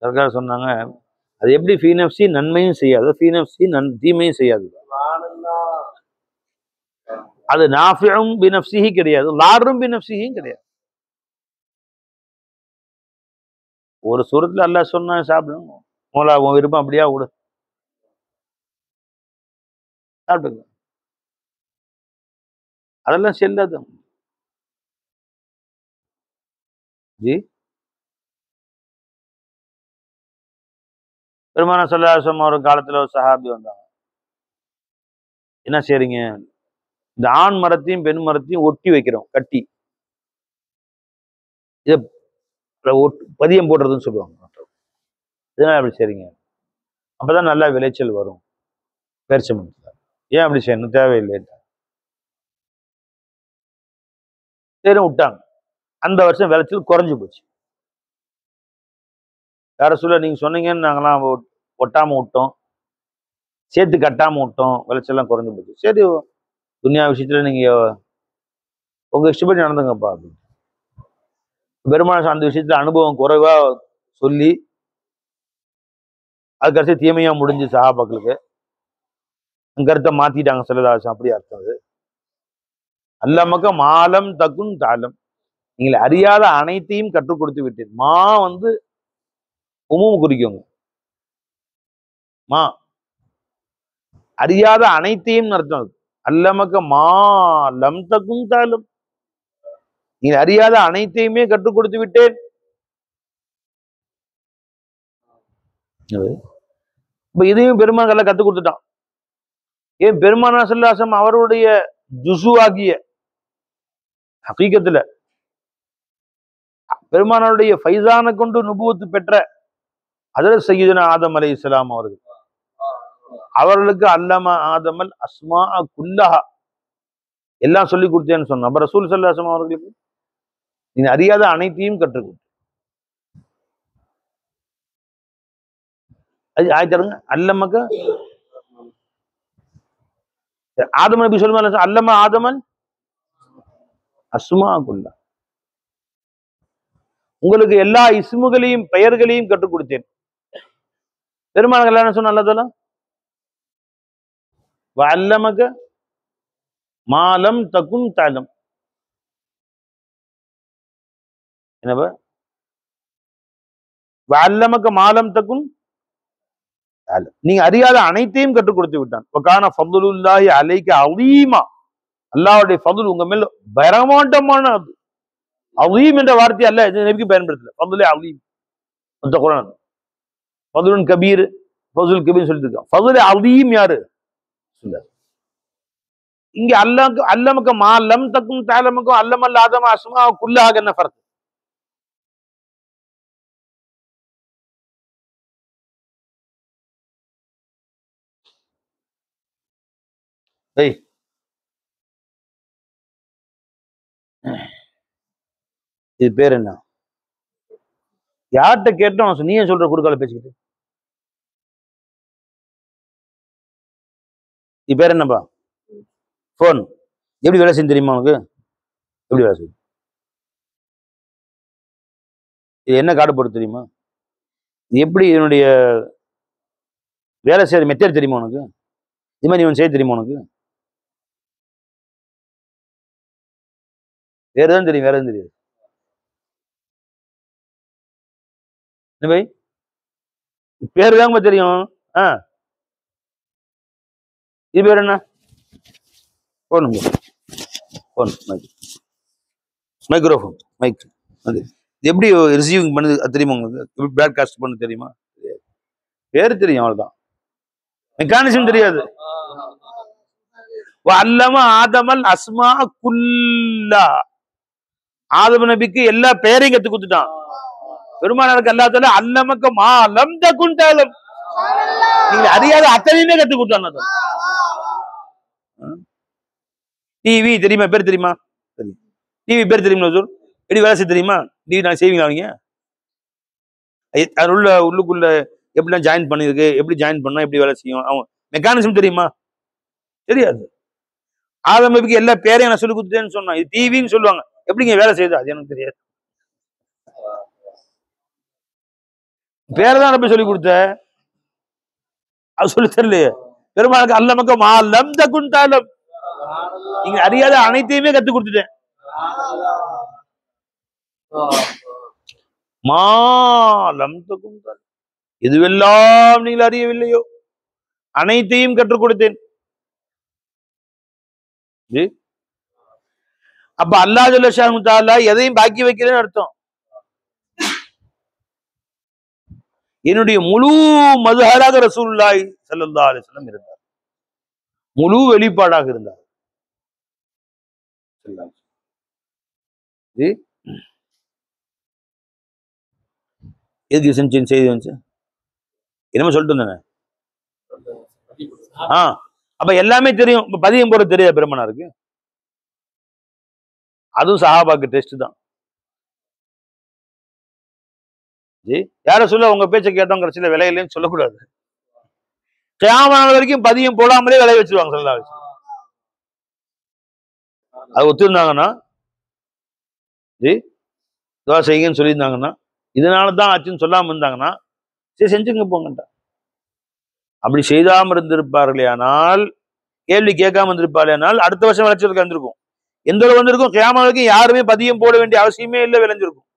சர்க்கார் சொன்னாங்க, அது எப்படி ஃபீனப்சி நன்மையும் செய்யாது, ஃபீனப்சி தீமையும் செய்யாது. அது நாஃபியும் பினப்சிஹி கிடையாது, லாரும் பினப்சிஹியும் கிடையாது. ஒரு சூரத்துல அல்லாஹ் சொன்னா சாப்பிடும், மோலா உன் விருப்பம் அப்படியா விடு, சாப்பிடுங்க, அதெல்லாம் செல்லாது. ஜி பெருமானா ஸல்லல்லாஹு அலைஹி வஸல்லம் ஒரு காலத்துல ஒரு சஹாபி வந்தாங்க, என்ன செய்றீங்க, இந்த ஆண் மரத்தையும் பெண் மரத்தையும் ஒட்டி வைக்கிறோம், கட்டி இதை பதியம் போடுறதுன்னு சொல்லுவாங்க, இதனால அப்படி செய்றீங்க, அப்பதான் நல்லா விளைச்சல் வரும் பேரிச்சம்பழத்துல, ஏன் அப்படி செய்யணும், தேவையில்லை, சரி விட்டாங்க. அந்த வருஷம் விளைச்சல் குறைஞ்சு போச்சு. வேற சொல்ல நீங்க சொன்னீங்கன்னு நாங்களாம் ஒட்டாம விட்டோம், சேர்த்து கட்டாம விட்டோம், விளைச்சல்லாம் குறைஞ்சு போச்சு. சரி, துன்யா விஷயத்துல நீங்க உங்க இஷ்டப்படி நடந்துங்கப்பா அப்படின்னு. பெருமாள் அந்த விஷயத்துல அனுபவம் குறைவா சொல்லி அது கடைசி தீமையா முடிஞ்சு சஹாபாக்களுக்கு கருத்தை மாத்திட்டாங்க ஸல்லல்லாஹு. அப்படி அர்த்தம் அது. அல்லமக்க மாலம் தக்குன் தாலம், நீங்கள் அறியாத அனைத்தையும் கற்றுக் கொடுத்து விட்டேன். மா வந்து உமும் குறிக்குங்க, மா அறியாத அனைத்தையும் அர்த்தம். அல்லமக்க மா லம் தக்கும் தாலம், நீங்கள் அறியாத அனைத்தையுமே கற்றுக் கொடுத்து விட்டேன். இப்ப இதையும் பெருமாள் கற்றுக் கொடுத்துட்டான். ஏன் பெருமானா ஸல்லல்லாஹு அவருடைய ஜுசு ஆகிய ஹகீகத்துல பெருமானாருடைய ஃபைசானை கொண்டு நுபுவத்து பெற்ற ஹஜ்ரத் சய்யிதுனா ஆதம் அலைஹிஸ்ஸலாம் அவர்களுக்கு அல்லம ஆதமல் அஸ்மா குல்லஹா எல்லாம் சொல்லி கொடுத்தேன்னு சொன்ன. அப்ப ரசூல் ஸல்லல்லாஹு அலைஹி வஸல்லம் அவர்களுக்கு நீங்க அறியாத அனைத்தையும் கற்றுக்கொடு. அது ஆயிட்டாருங்க. அல்லமக்க ஆதம் நபி சொல்லுவாங்க, அல்லம ஆதமன் அஸ்மா குல்லா, உங்களுக்கு எல்லா இஸ்முகளையும் பெயர்களையும் கற்றுக் கொடுத்தேன். பெருமாள் என்ன சொன்ன அல்லதெல்லாம் வல்லமக மாலம் தக்கும் தாலம். என்னவா வல்லமக மாலம் தக்கும் தாலம், நீங்க அறியாத அனைத்தையும் கற்றுக் கொடுத்து விட்டான். வகான ஃபதுலுல்லாஹி அலைக அலீமா, அல்லாஹ்வுடைய ஃபதுல் உங்க மேல பிரமாண்டமான அது. அலீம் என்ற வார்த்தை அல்ல இது நபிக்கு பயன்படுத்தல. ஃபதுலே அலீம் அந்த குர்ஆன் ஃபதுலுன் கபீர் ஃபதுல் கபீர் சொல்லிட்டு இருக்கான். ஃபதுலே அலீம் யாரு சொல்ல. இங்க அல்லமக்க மா லம் தக்கும் தாலமக்கும் அல்லமல் ஆதம அஸ்மா குல்லஹா என்ன ஃபர்க்? ஏய் இது பேர் என்ன? யார்கிட்ட கேட்டோம் நீ ஏன் சொல்ற குறுக்கால பேசிக்கிட்டு? இது பேர் என்னப்பா? போன். எப்படி வேலை செய்யும் தெரியுமா உனக்கு? எப்படி வேலை செய்யும்? இது என்ன கார்டு போட்டு தெரியுமா? எப்படி இதனுடைய வேலை செய்யற மெத்தட் தெரியுமா உனக்கு? இது மாதிரி இவன் செய்ய தெரியுமா உனக்கு? வேற எதுவும் தெரியும்? வேற எதுவும் தெரியாது. என்ன பை பேரு தாங்க தெரியும். இது பேர் என்ன? Phone microphone mic. அது எப்படி ரிசீவிங் பண்ணுது அது தெரியுமா உங்களுக்கு? எப்படி பிராட்காஸ்ட் பண்ண தெரியுமா? பேரு தெரியும், அவ்வளவுதான். மெக்கானிசம் தெரியாது. அல்லம ஆதமல் அஸ்மா குல்லா, ஆதம நபிக்கு எல்லா பெயரையும் கத்து கொடுத்துட்டான். பெருமானாருக்கு அல்லாஹ் அல்லமக்க மா லம் தகுன் தஅலம், நீங்க அறியாத அத்தனையுமே கத்து கொடுத்தான். டிவி தெரியுமா? பேர் தெரியுமா? டிவி பேர் தெரியுமா? எப்படி வேலை செய்ய தெரியுமா? டிவி நான் செய்வீங்களா? நீங்க அது உள்ளுக்குள்ள எப்படிலாம் ஜாயின் பண்ணிருக்கு, எப்படி ஜாயின் பண்ணா எப்படி வேலை செய்யும், அவன் மெக்கானிசம் தெரியுமா? தெரியாது. ஆதம் நபிக்கு எல்லா பேரையும் நான் சொல்லி கொடுத்துட்டேன்னு சொன்னான். இது டிவின்னு சொல்லுவாங்க, எப்படிங்க வேலை செய்யுது? அது எனக்கு தெரியாது. பேரை தான் நபி சொல்லி கொடுத்த, அது சொல்லி தெரியலையே. பெருமாளுக்கு அல்லமக்க மா லம் தகுன் தஅலம், நீங்க அறியாத அனைத்தையுமே கத்து கொடுத்துட்டேன். மா லம் தகுன் தஅலம், எதுவெல்லாம் நீங்கள் அறியவில்லையோ அனைத்தையும் கற்றுக் கொடுத்தேன். அப்ப அல்லாஹ் ஜல்ல ஷானு தஆலா எதையும் பாக்கி வைக்கிறேன்னு அர்த்தம். என்னுடைய முழு மதுஹராக ரசூலுல்லாஹி ஸல்லல்லாஹு அலைஹி வஸல்லம் இருந்தார், முழு வெளிப்பாடாக இருந்தார். எதுக்கு செய்தி வந்துச்சு? என்னமோ சொல்லிட்டு இருந்தேன். அப்ப எல்லாமே தெரியும். இப்ப பதியம் போட தெரியாது பெருமானாருக்கு? அதுவும் சஹாபாக்கு டெஸ்ட் தான். யார சொல்ல உங்க பேச்சை கேட்டோம் கடைசியில விலையிலேன்னு சொல்லக்கூடாது. கியாமத் நாள் வரைக்கும் பதியம் போடாமலே விளைய வச்சிருவாங்க ஸல்லல்லாஹு அலைஹி வஸல்லம். அது ஒத்துருந்தாங்கன்னா துவா செய்யுங்கன்னு சொல்லியிருந்தாங்கன்னா, இதனாலதான் ஆச்சுன்னு சொல்லாம இருந்தாங்கன்னா சரி செஞ்சுங்க போங்கட்டா. அப்படி செய்தாம இருந்திருப்பார்களே ஆனால், கேள்வி கேட்காம இருந்திருப்பார்களே ஆனால் அடுத்த வருஷம் விளைச்சலுக்கு வந்திருக்கும். எந்த அளவு வந்திருக்கும்? கியாமத் வரைக்கும் யாருமே பதியம் போட வேண்டிய அவசியமே இல்லை, விளைஞ்சிருக்கும்.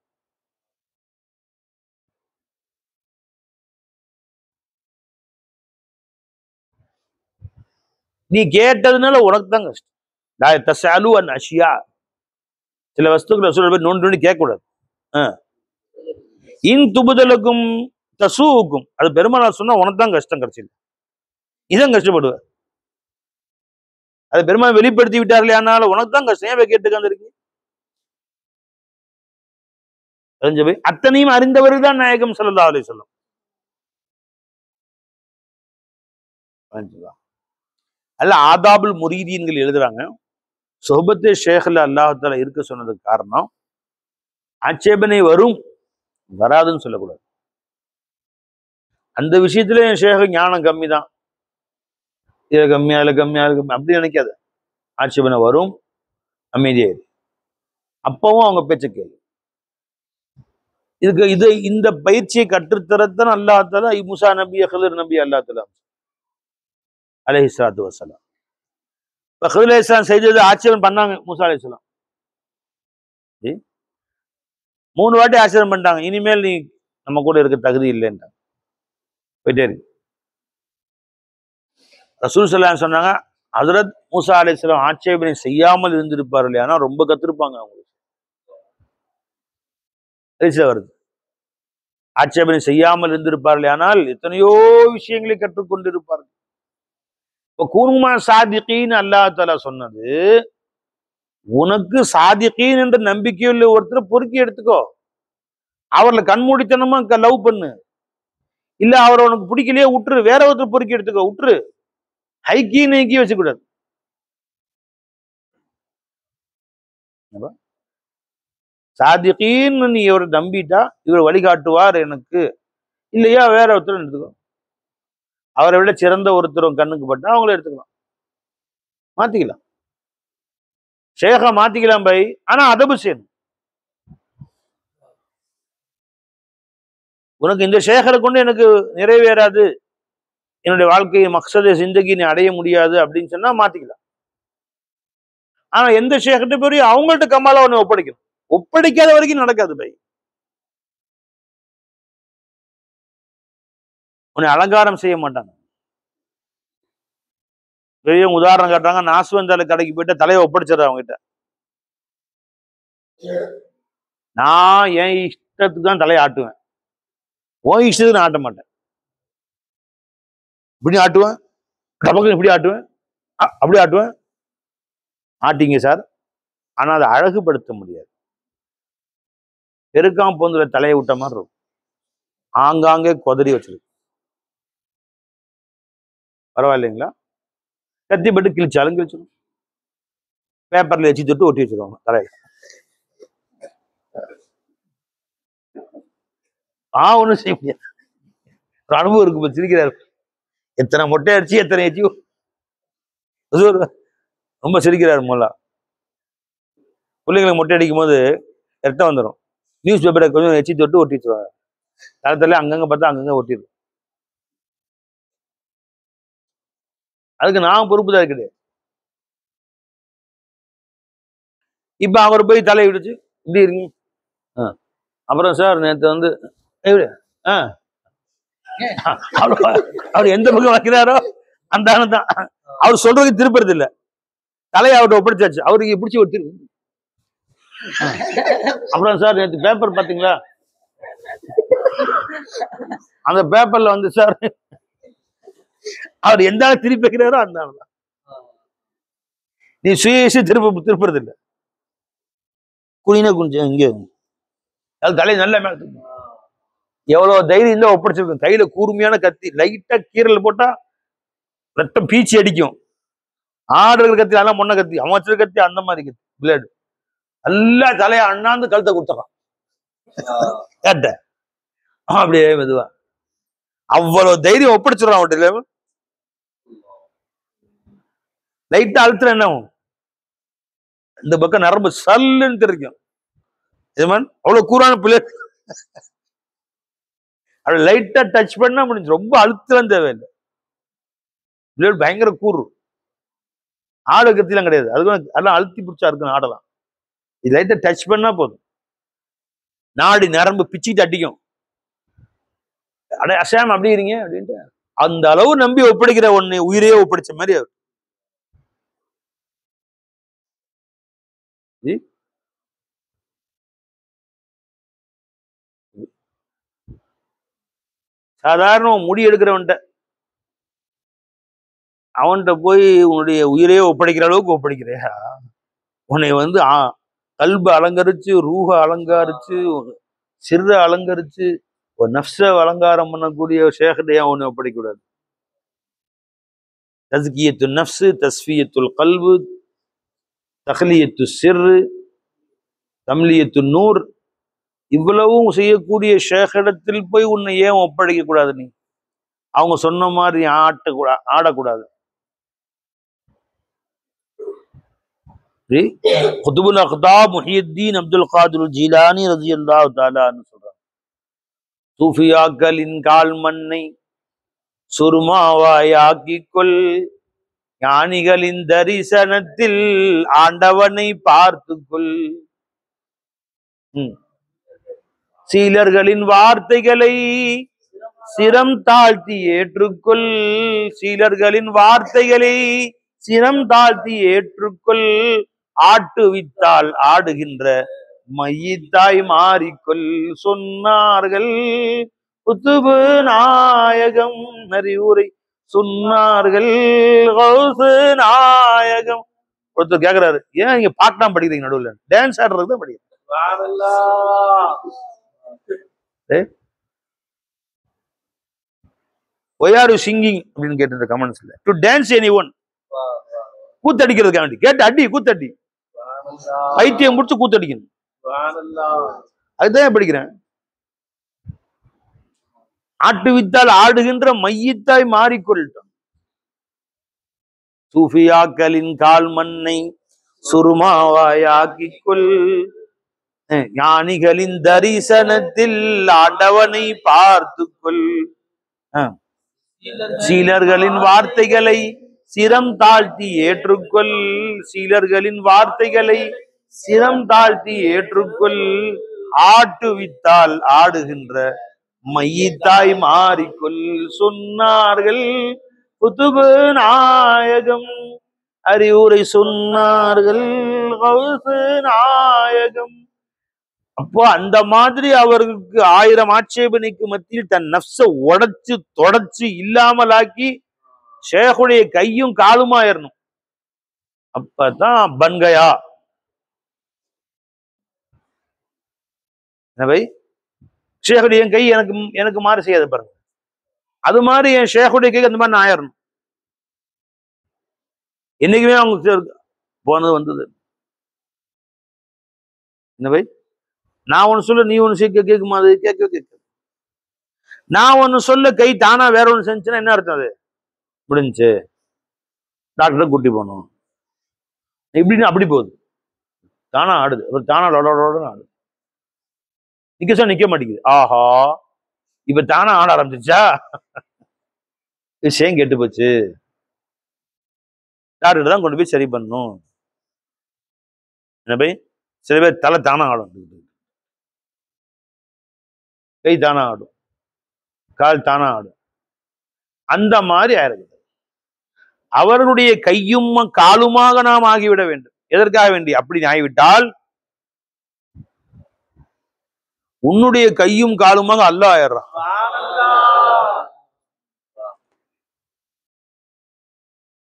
நீ கேட்டதுனால உனக்கு தான் கஷ்டம். அஷியா, சில வஸ்துக்களை சொல்ற நோண்டி கேட்க கூடாது. இன் துபுதலுக்கும் தசூக்கும், அது பெருமானார் சொன்னா உனக்கு தான் கஷ்டம். கடைசியில் இதான் கஷ்டப்படுவ. அது பெருமாள் வெளிப்படுத்தி விட்டார்களே, ஆனாலும் உனக்கு தான் கஷ்டம். ஏன் கேட்டுக்காந்து இருக்கீங்க? அத்தனையும் அறிந்தவர் தான் நாயகம் ஸல்லல்லாஹு அலைஹி வஸல்லம். அல்ல ஆதாபுல் முரீதீன்கள் எழுதுறாங்க, சொஹபத்தே ஷேഖ்ல அல்லாஹ் தஆலா இருக்க சொன்னதுக்கு காரணம் ஆட்சேபனை வரும் வராதுன்னு சொல்லக்கூடாது. அந்த விஷயத்துல என் ஷேഖ் ஞானம் கம்மி தான், இதுல கம்மியா இல்ல கம்மியா இருக்கு அப்படி நினைக்காத. ஆட்சேபனை வரும், அமைதியா இரு, அப்பவும் அவங்க பேச்ச கேளு. இந்த பயிற்சியை கற்றுத்தரத்தான் அல்லாஹ் தஆலா மூசா நபி, ஹிதர் நபி அல்லாஹ் தஆலா அலைஹிஸ்ஸலாத்து வஸ்ஸலாம். இப்ப ஹிதர் அலைஹிஸ்ஸலாம் செய்தது ஆட்சேபம் பண்ணாங்க மூசா அலைஹிஸ்ஸலாம். 3 வாட்டி ஆட்சேபம் பண்ணிட்டாங்க, இனிமேல் நீ நம்ம கூட இருக்க தகுதி இல்லைன்றாங்க, போயிட்டே இருக்கு. ரசூல் ஸல்லல்லாஹு அலைஹி வஸல்லம் சொன்னாங்க, ஹஜ்ரத் மூசா அலைஹிஸ்ஸலாம் ஆட்சேபனை செய்யாமல் இருந்திருப்பார்கள், ஆனா ரொம்ப கத்திருப்பாங்க அவங்களுக்கு. வருது ஆட்சேபனை செய்யாமல் இருந்திருப்பார்கள், ஆனால் எத்தனையோ விஷயங்களை கற்றுக்கொண்டிருப்பார்கள். இப்ப கூனுமா சாதிகீன் அல்லாஹ் தஆலா சொன்னது, உனக்கு சாதிகீன் என்ற நம்பிக்கையுள்ள ஒருத்தரை பொறுக்கி எடுத்துக்கோ, அவர்ல கண்மூடித்தனமா லவ் பண்ணு, இல்ல அவரை உனக்கு பிடிக்கலையே விட்டுரு, வேற ஒருத்தர் பொறுக்கி எடுத்துக்கோ, விட்டுரு. ஹைக்கி நைக்கி வச்சுக்கூடாது. சாதிகீன் நீ இவரை நம்பிட்டா இவர் வழிகாட்டுவார் எனக்கு, இல்லையா வேற ஒருத்தர் எடுத்துக்கோ. அவரை விட சிறந்த ஒருத்தரும் கண்ணுக்கு பட்டா அவங்கள எடுத்துக்கலாம், மாத்திக்கலாம், ஷேகா மாத்திக்கலாம் பை, ஆனா அதபு செய்யணும். உனக்கு இந்த ஷேகரை கொண்டு எனக்கு நிறைவேறாது, என்னுடைய வாழ்க்கையை மக்சத சிந்தகி நீ அடைய முடியாது அப்படின்னு சொன்னா மாத்திக்கலாம். ஆனா எந்த ஷேகிட்ட போய் அவங்கள்ட்ட கமாலா உன்னை ஒப்படைக்கணும், ஒப்படைக்காத வரைக்கும் நடக்காது பை. உன்னை அலங்காரம் செய்ய மாட்டாங்க. பெரிய உதாரணம் காட்டுறாங்க, நாசுவந்தால கடைக்கு போயிட்டு தலையை ஒப்படைச்சிடற அவங்க கிட்ட. நான் என் இஷ்டத்துக்கு தான் தலையை ஆட்டுவேன், உன் இஷ்டத்துக்கு நான் ஆட்ட மாட்டேன். இப்படி ஆட்டுவேன், டபக்கு இப்படி ஆட்டுவேன், அப்படி ஆட்டுவேன். ஆட்டிங்க சார், ஆனா அதை அழகுபடுத்த முடியாது. பெருக்காம போந்துல தலையை விட்ட மாதிரி இருக்கும், ஆங்காங்கே கொதறி வச்சிருக்கு. பரவாயில்லைங்களா? கத்தி பட்டு கிழிச்சாலும் கிழிச்சிடும், பேப்பர்ல வச்சு தொட்டு ஒட்டி வச்சிருவாங்க தலையில. ஒண்ணும் செய்ய முடியாது. ஒரு அனுபவம் இருக்கு, சிரிக்கிறாரு. எத்தனை மொட்டை அடிச்சு எத்தனை ஏச்சி ரொம்ப சிரிக்கிறாரு. மொல்லா பிள்ளைங்களுக்கு மொட்டை அடிக்கும் போது ரத்தம் வந்துடும், நியூஸ் பேப்பரை கொஞ்சம் எச்சி தொட்டு ஒட்டி வச்சிருவாங்க தளத்துல, அங்கங்க பார்த்தா அங்கங்க ஒட்டிடும். அதுக்கு நான் பொறுப்பு தான் கிடையாது. இப்ப அவர் போய் தலையை விடுச்சு இப்படி இருங்க, அப்புறம் சார் நேற்று வந்து அவர் எந்த பக்கம் வைக்கிறாரோ அந்த தான் அவர் சொல்றதுக்கு திருப்பறது இல்லை, தலையை அவர்கிட்ட ஒப்படைச்சாச்சு, அவருக்கு பிடிச்சி ஒட்டிரு. அப்புறம் சார் நேற்று பேப்பர் பாத்தீங்களா, அந்த பேப்பர்ல வந்து சார் அவர் எந்த ஆள் திருப்பி வைக்கிறாரோ அந்த ஆள் தான். நீ சுயேசி திருப்பறது இல்லை, குனினா குனிஞ்ச இங்கே அது தலையை நல்ல மேல. எவ்வளவு தைரியம் தான் ஒப்படைச்சிருக்கும், கையில கூர்மையான கத்தி, லைட்டா கீரல் போட்டா ரத்தம் பீச்சி அடிக்கும். ஆடுகள் கத்தி, அதெல்லாம் முன்ன கத்தி, அமைச்சர் கத்தி, அந்த மாதிரி கத்தி பிளேடு நல்லா தலையை அண்ணாந்து கழுத்தை கொடுத்துறான் கேட்ட, அப்படியே மெதுவா அவ்வளவு தைரியம் ஒப்படைச்சிடறான் அவட்ட. லைட்டா அழுத்துற என்ன இந்த பக்கம் நரம்பு சல்லுன்னு தெரிக்கும். அவ்வளவு கூறான பிள்ளை, அப்படி லைட்டா டச் பண்ணா முடிஞ்சு, ரொம்ப அழுத்தலாம் தேவையில்லை. பிளேடு பயங்கர கூறு, ஆடு கத்திலாம் கிடையாது, அதுக்கு அதெல்லாம் அழுத்தி பிடிச்சா இருக்குன்னு ஆடலாம். இது லைட்டா டச் பண்ணா போதும், நாடி நரம்பு பிச்சுட்டு அடிக்கும். அசாம அப்படி இருங்க அப்படின்ட்டு அந்த அளவு நம்பி ஒப்படைக்கிற ஒண்ணு உயிரையே ஒப்படைச்ச மாதிரி அவர். சாதாரண முடி எடுக்கிறவன்ட்ட அவன்கிட்ட போய் உன்னுடைய உயிரையே ஒப்படைக்கிற அளவுக்கு ஒப்படைக்கிறியா? உன்னை வந்து கல்ப அலங்கரிச்சு ரூஹ அலங்கரிச்சு சிறு அலங்கரிச்சு ஒரு நஃப்ஸ அலங்காரம் பண்ணக்கூடிய ஷேഖ்டையா ஒண்ணு ஒப்படைக்கூடாது. தஸ்கியத்து நஃப்ஸ், தஸ்ஃபியத்துல் கல்பு, தஹ்லியத்து சிர்ரு, தம்லியத்து நூர், இவ்வளவும் செய்யக்கூடிய ஷேഖிடத்தில் போய் உன்னை ஏன் ஒப்படைக்க கூடாது? நீ அவங்க சொன்ன மாதிரி ஆடக்கூடாது. குதுபுல் அக்தாப் முஹியுத்தீன் அப்துல் காதிர் ஜீலானி ரலியல்லாஹு தஆலா அன்ஹு சொல்றாங்க, சூஃபியாக்களின் கால் மண்ணை சுருமாவாயாக்கிக்கொள், ஞானிகளின் தரிசனத்தில் ஆண்டவனை பார்த்துக்கொள், சீலர்களின் வார்த்தைகளை சிரம் தாழ்த்தி ஏற்றுக்கொள், சீலர்களின் வார்த்தைகளை சிரம் தாழ்த்தி ஏற்றுக்கொள், ஆட்டுவித்தால் ஆடுகின்ற மையித்தாய் மாறிக்கொள் சொன்னார்கள் குத்துபு நாயகம். அறிவுரை சொன்னார்கள் கௌசு நாயகம். ஒருத்தர் கேக்குறாரு, ஏன் நீங்க பாட்டாம் படிக்கிறீங்க, நடுவில் டான்ஸ் ஆடுறது தான் படிக்கிறீங்க? Why are you singing அப்படின்னு கேட்டு கமெண்ட்ஸ்ல. டு டான்ஸ் எனிஒன், கூத்தடிக்கிறதுக்காண்டி கேட்டு அடி, கூத்தடி, பைத்தியம் முடிச்சு கூத்தடிக்கணும். அதுதான் படிக்கிறேன். ஆட்டுவித்தால் ஆடுகின்ற மையத்தாய் மாறிக்கொள்ளட்டும். சூஃபியாக்களின் கால் மண்ணை சுருமாவாயாக்கிக்கொள், ஞானிகளின் தரிசனத்தில் ஆண்டவனை பார்த்துக்கொள், சீலர்களின் வார்த்தைகளை சிரம் தாழ்த்தி ஏற்றுக்கொள், சீலர்களின் வார்த்தைகளை சிரம் தாழ்த்தி ஏற்றுக்கொள், ஆட்டுவித்தால் ஆடுகின்ற மையித்தாய் மாறிக்கொள் சொன்னார்கள் குதுபு நாயகம். அறிவுரை சொன்னார்கள் கௌசு நாயகம். அப்போ அந்த மாதிரி அவர்களுக்கு 1000 ஆட்சேபனைக்கு மத்தியில் தன் நஃப்ஸ உடைச்சு தொடச்சு இல்லாமலாக்கி ஷேகுடைய கையும் காலுமாயிரணும். அப்பதான் பன்கயா. ஷேகுடைய கை எனக்கு மாறு செய்யாது பாருங்க, அது மாதிரி என் ஷேகுடைய கை அந்த மாதிரி நான் ஆயிரணும். என்னைக்குமே அவங்க போனது வந்தது. என்ன நான் ஒண்ணு சொல்ல நீ ஒண்ணு கேட்குமா? அது கேட்க நான் ஒண்ணு சொல்ல கை தானா வேற ஒண்ணு செஞ்சுன்னா என்ன அர்த்தம்? அது முடிஞ்சு டாக்டரை கூட்டி போனோம், இப்படின்னு அப்படி போகுது, தானா ஆடுது, அப்புறம் தானா லோடோட ஆடுது, நிக்க சொன்னா நிக்க மாட்டேங்குது. ஆஹா, இப்ப தானா ஆட ஆரம்பிச்சிச்சா, விஷயம் கெட்டு போச்சு, டாக்டர் தான் கொண்டு போய் சரி பண்ணணும். என்ன சில பேர் தலை தானா ஆடும், கை தானா ஆடும், கால் தானா ஆடும், அந்த மாதிரி ஆயிருக்கு. அவர்களுடைய கையும் காலுமாக நாம் ஆகிவிட வேண்டும். எதற்காக வேண்டி? அப்படி ஆகிவிட்டால் உன்னுடைய கையும் காலுமாக அல்லாஹ் ஆயிடுறான்.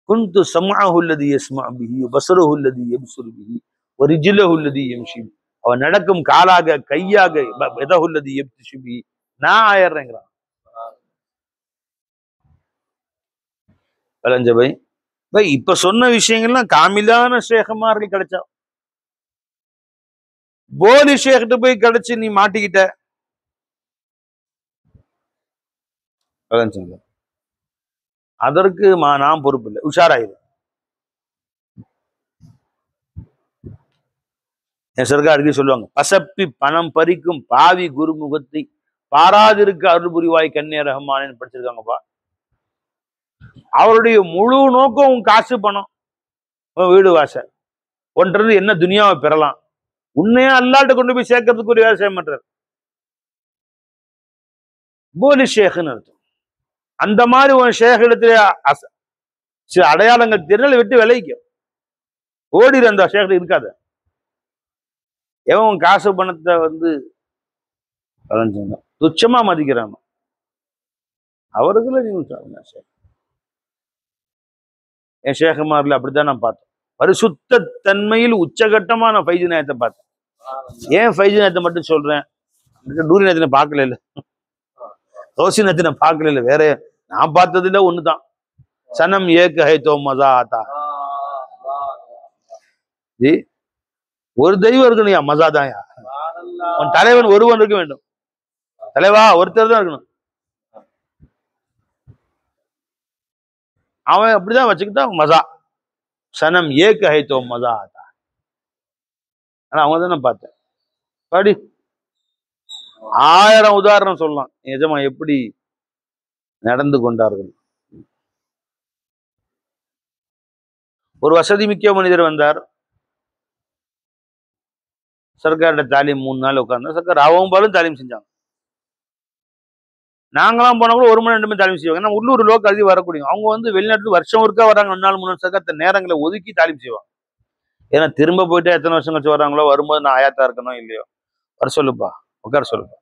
குன்து சம்அஹு அல்லதி யஸ்மஅ பிஹி வ பஸருஹு அல்லதி யப்ஸுரு பிஹி வ ரிஜ்லுஹு அல்லதி யம்ஷி, அவன் நடக்கும் காலாக, கையாக, யதஹு அல்லதி யப்திஷு பிஹி, நான் ஆயிடுறேங்கிறான். பலஞ்சபை இப்ப சொன்ன விஷயங்கள்லாம் காமிலான ஷேഖமார்கள் கிடைச்சா, போலி ஷேக்கிட்ட போய் கிடைச்சு நீ மாட்டிக்கிட்ட, அதற்கு நான் பொறுப்பு இல்லை. உஷாராயிரு. என் சர்க்காருக்கு சொல்லுவாங்க, பசப்பி பணம் பறிக்கும் பாவி குருமுகத்தை பாராதிருக்க அருள் புரிவாய் கண்ணே ரஹ்மானேன்னு படிச்சிருக்காங்கப்பா. அவருடைய முழு நோக்கம் உன் காசு, பணம், வீடு வாசல், ஒன்றது என்ன துனியாவை பெறலாம், உன்னையா அல்லாட்ட கொண்டு போய் சேர்க்கறதுக்கு ஒரு வேலை செய்ய மாட்டார். போலி ஷேக்னு அர்த்தம். அந்த மாதிரி உன் ஷேக் இடத்துல சில அடையாளங்கள் தெரிஞ்சல விட்டு விளைவிக்கும், ஓடிடு, அந்த ஷேக் இருக்காத. எவன் காசு பணத்தை துச்சமா மதிக்கிறான், அவருக்குள்ள நீ என் ஷேഖமார்ல அப்படித்தான் நான் பார்த்தேன். பரிசுத்த தன்மையில் உச்சகட்டமான ஃபைஜ் நாயத்தை பார்த்தேன். ஏன் ஃபைஜ் நாயத்தை மட்டும் சொல்றேன்? நூரி நத்தின பார்க்கல இல்ல, ரோசி நத்தின பார்க்கல இல்ல, வேற நான் பார்த்தது இல்ல. ஒண்ணுதான், சனம் ஏக்கு ஹை தோ மஜா ஆத்தா. ஜி ஒரு தெய்வம் இருக்கணும்யா, மஜா தான். உன் தலைவன் ஒருவன் இருக்க வேண்டும். தலைவா ஒருத்தர் தான் இருக்கணும். அவன் அப்படிதான் வச்சுக்கிட்டா மஜா. சனம் ஏக்கு ஹை தோ மஜா ஆத்தா. ஆனா அவங்க தான் நான் பார்த்தேன். படி 1000 உதாரணம் சொல்லலாம் எஜமா எப்படி நடந்து கொண்டார்கள். ஒரு வசதி மிக்க மனிதர் வந்தார், சர்க்கார்ட தாலீம் 3 நாள் உட்கார்ந்தா, சர்க்கார் அவங்க பாலும் தாலீம் செஞ்சாங்க. நாங்களாம் போனா கூட 1 மணி 2 மணி தாலீம் செய்வாங்க. ஏன்னா உள்ளூர் லோக்கல் எழுதி வரக்கூடிய அவங்க வந்து வெளிநாட்டுல வருஷம் ஒருக்கா வராங்க. 2 நாள் 3 நாள் சர்க்கார் நேரங்களை ஒதுக்கி தாலீம் செய்வாங்க. ஏன்னா திரும்ப போயிட்டு எத்தனை வருஷம் கழிச்சு வராங்களோ, வரும்போது நான் ஆயாத்தா இருக்கணும் இல்லையோ, வர சொல்லுப்பா, உட்கார சொல்லுப்பா.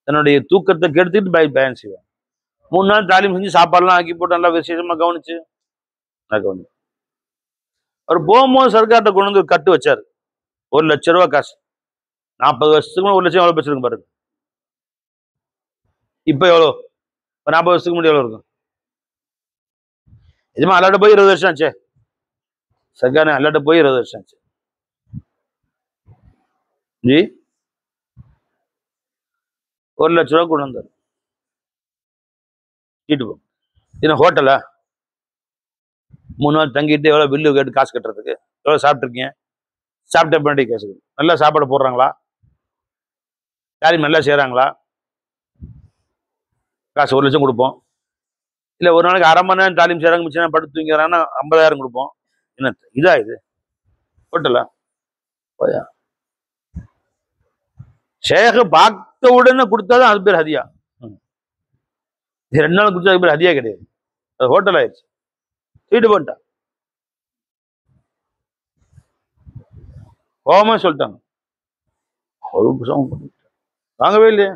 தன்னுடைய தூக்கத்தை கெடுத்துட்டு பயன் செய்வாங்க. 3 நாள் தாலீம் செஞ்சு சாப்பாடுலாம் ஆக்கி போட்டு நல்லா விசேஷமா கவனிச்சு அவர் போகும்போது சர்க்கார்ட்ட கொண்டு வந்து கட்டு வச்சாரு. 1 லட்சம் ரூபாய் காசு. 40 வருஷத்துக்கு 1 லட்சம் எவ்வளவு வச்சிருக்கும் பாருங்க. இப்ப எவ்வளவு? 40 வருஷத்துக்கு முன்னாடி எவ்வளவு இருக்கும்? எஜமா அல்லாட்ட போய் 20 வருஷம் ஆச்சே. சர்க்கார் அல்லாட்ட போய் 20 வருஷம் ஆச்சு. ஜி 1 லட்சம் ரூபாய் கொண்டு வந்தார். கீட்டு போ, இது ஹோட்டலா? 3 நாள் தங்கிட்டு எவ்வளவு பில்லு கேட்டு காசு கட்டுறதுக்கு? எவ்வளவு சாப்பிட்டுருக்கீங்க? சாப்பிட்ட பின்னாடி காசு. நல்லா சாப்பாடு போடுறாங்களா? தாலீம் நல்லா செய்யறாங்களா? காசு 1 லட்சம் கொடுப்போம். இல்ல ஒரு நாளைக்கு 1/2 மணி நேரம் தாலீம் செய்யறாங்க, மிச்சம் படுத்து தூங்கிறாங்கன்னா 50,000 கொடுப்போம். என்ன இதா இது ஹோட்டலா? போயா ஷேக பார்த்த உடனே கொடுத்தாதான் அது பேர் ஹதியா. 2 நாள் கொடுத்தா அது பேர் ஹதியா கிடையாது, அது ஹோட்டல் ஆயிடுச்சு. வீட்டு போட்டா கோவமா சொல்லிட்டாங்க. வாங்கவே இல்லையா?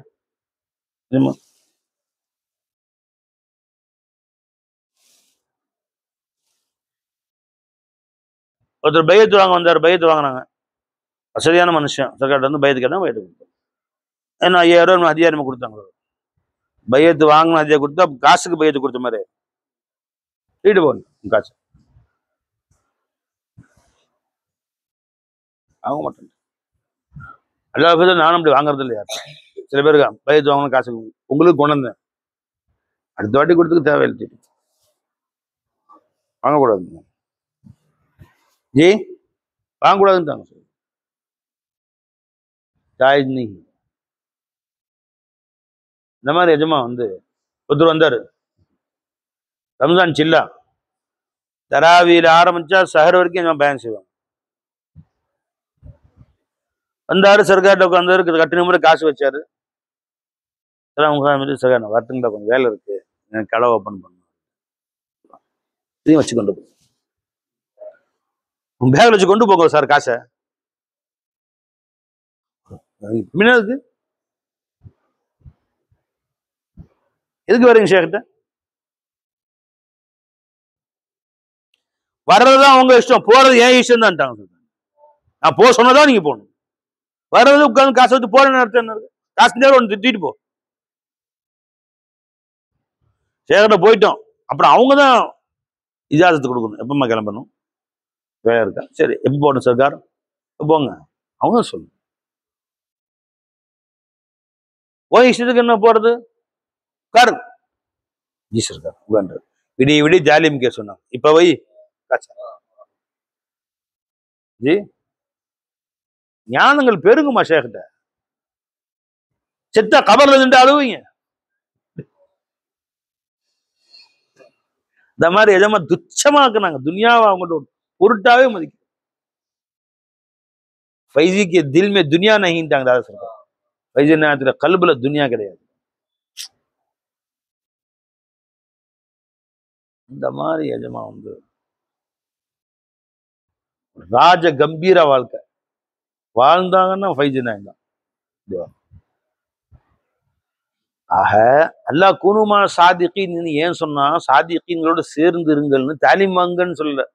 ஒருத்தர் பையத்து வாங்க வந்தார், பையத்து வாங்கினாங்க. வசதியான மனுஷன், சர்க்கார்ட்ட வந்து பையத்து கேட்டாங்க, பையத்து கொடுத்தோம். ஏன்னா 5000 ரூபாய் அதிகாரமா கொடுத்தாங்க. பையத்து வாங்கின அதிகம் கொடுத்தா காசுக்கு பையத்து கொடுத்த மாதிரி வீடு போகணும். காசு வாங்க மாட்டேன். எல்லா பேரும் நானும் அப்படி வாங்குறது இல்லையா? சில பேருக்கு பையத்து வாங்கணும் காசு உங்களுக்கு கொண்டு வந்தேன், அடுத்த வாட்டி கொடுத்துக்கு தேவையில்லை, வாங்கக்கூடாது. ஜி வாங்கக்கூடாதுன்னு தாங்க ஜாயிஸ் நீ. இந்த மாதிரி எஜமா வந்து ஒருத்தர் வந்தாரு, ரம்ஜான் சில்லா தராவியில ஆரம்பிச்சா சஹர் வரைக்கும் எஜமா பயன் செய்வாங்க. வந்தாரு, சர்க்கார்ட்ட உட்காந்தாரு, கட்டு முறை காசு வச்சாரு. சர்க்கார் வரட்டுங்களா, கொஞ்சம் வேலை இருக்கு, எனக்கு கடை ஓப்பன் பண்ணணும், இதையும் வச்சு கொண்டு போ, பேக்ல வச்சு கொண்டு போங்க சார் காசை. இருக்கு எதுக்கு வரீங்க ஷேக்கிட்ட? வர்றதுதான் அவங்க இஷ்டம், போறது ஏன் இஷ்டம் தான். நான் போக சொன்னதான் நீங்க போகணும். வர்றது உட்காந்து காசு வச்சு போற நேரத்தை என்ன இருக்கு? காசு நேரம் ஒன்று திட்டிட்டு போ. ஷேக்கிட்ட போயிட்டோம், அப்புறம் அவங்கதான் இஜாசத்து கொடுக்கணும். எப்பமா கிளம்பணும், வேலை இருக்கா, சரி எப்ப போகணும் சர்க்கார், போங்க, அவங்க சொல்லு. போய் இஷ்டத்துக்கு என்ன போறது? கார் ஜி சர்க்கார் உட்காந்து விடிய விடிய ஜாலியம் கே சொன்னாங்க. இப்ப வை ஜி ஞானங்கள் பெருங்குமா ஷேக்கிட்ட. செத்தா கபர்ல நின்று அழுவீங்க. இந்த மாதிரி எஜமா துச்சமாக்குனாங்க. துனியாவை அவங்கள்ட்ட பொருட்டாவே மதிக்க. ஃபைஜி கே தில் மே துனியா நஹீன்ட்டாங்க தாதா சர்க்கார். ஃபைஜி நேரத்துல கல்புல துனியா கிடையாது. இந்த மாதிரி எஜமா வந்து ராஜ கம்பீர வாழ்க்கை வாழ்ந்தாங்கன்னா ஃபைஜி நாயன் தான். ஆக அல்லாஹ் குனுமா சாதிக்கின்னு ஏன் சொன்னா, சாதிக்கிங்களோட சேர்ந்து இருங்கள்னு தாலீம் வாங்கன்னு சொல்லல.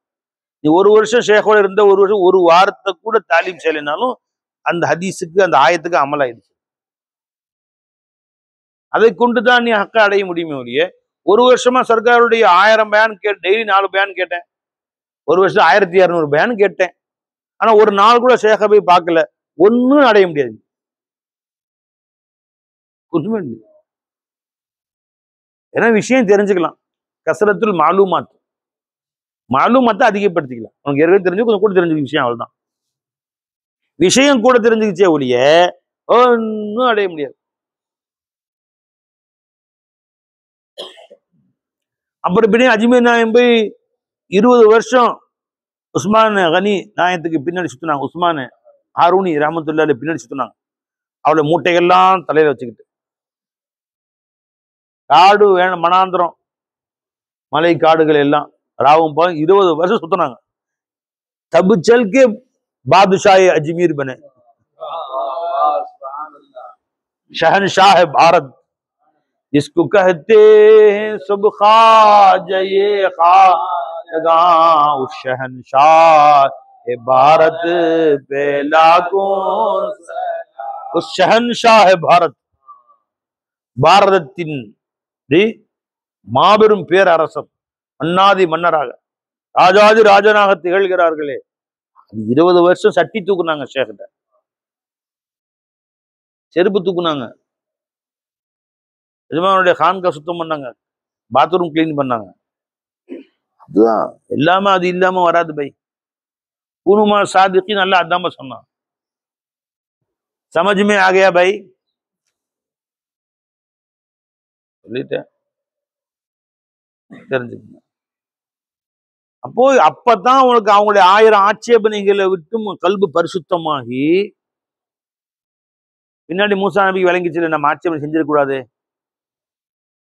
நீ 1 வருஷம் ஷேக்கோட இருந்த 1 வருஷம் 1 வாரத்தை கூட தாலீம் செய்யலைனாலும் அந்த ஹதீஸுக்கு அந்த ஆயத்துக்கு அமல் ஆயிடுச்சு. அதை கொண்டுதான் நீ ஹக்க அடைய முடியுமே ஒழிய, ஒரு வருஷமா சர்க்காருடைய 1000 பயான் டெய்லி 4 பயான் கேட்டேன், ஒரு வருஷம் 1200 பயான் கேட்டேன், ஆனா ஒரு நாள் கூட ஷேக போய் பார்க்கல, ஒன்னும் அடைய முடியாது. ஒண்ணுமே இல்லை. ஏன்னா விஷயம் தெரிஞ்சுக்கலாம். கசரத்துல் மாலூமாத்தை அதிகப்படுத்திக்கலாம். உனக்கு ஏற்கனவே தெரிஞ்சு கொஞ்சம் கூட தெரிஞ்சுக்க விஷயம், அவ்வளவுதான். விஷயம் கூட தெரிஞ்சுக்கிச்சே ஒழிய ஒன்னும் அடைய முடியாது. அப்புறம் பின்னே அஜ்மீர் நாயம் போய் 20 வருஷம் உஸ்மான் கனி நாயத்துக்கு பின்னாடி சுத்தினாங்க. உஸ்மான் ஹாரூனி ரஹ்மத்துல்லாஹி பின்னாடி சுத்தினாங்க. அவளை மூட்டைகள்லாம் தலையில வச்சுக்கிட்டு, காடு வேணும் மனாந்திரம் மலை காடுகள் எல்லாம் ராவும் 20 வருஷம் சுத்தினாங்க. தபு சல்கே பாதுஷாஹ் அஜ்மீர் பனே, शहनशाह भारत जिसको कहते हैं सब ख्वाजा ये खाजगां, उस शहनशाह भारत पे लाखों, उस शहनशाह भारत பாரதத்தின் மாபெரும் பேரரசர், மன்னாதி மன்னராக ராஜாதி ராஜனாக திகழ்கிறார்களே, 20 வருஷம் சட்டி தூக்குனாங்க, ஷேகிட்ட செருப்பு தூக்குனாங்க, எஜமானுடைய கான்கா சுத்தம் பண்ணாங்க, பாத்ரூம் கிளீன் பண்ணாங்க. அதுதான் எல்லாமே, அது இல்லாம வராது பை. பூனுமா சாதிக்கு நல்லா அதாம சொன்னான். சமஜ்மே ஆகையா பை, சொல்லிட்டேன், தெரிஞ்சுக்கங்க. அப்போ அப்பதான் உனக்கு அவங்களுடைய 1000 ஆட்சேபனைகளை விட்டும் கல்பு பரிசுத்தமாகி, பின்னாடி மூசா நபிக்கு விளங்கிச்சு, நம்ம ஆட்சேபனை செஞ்சிடக்கூடாது,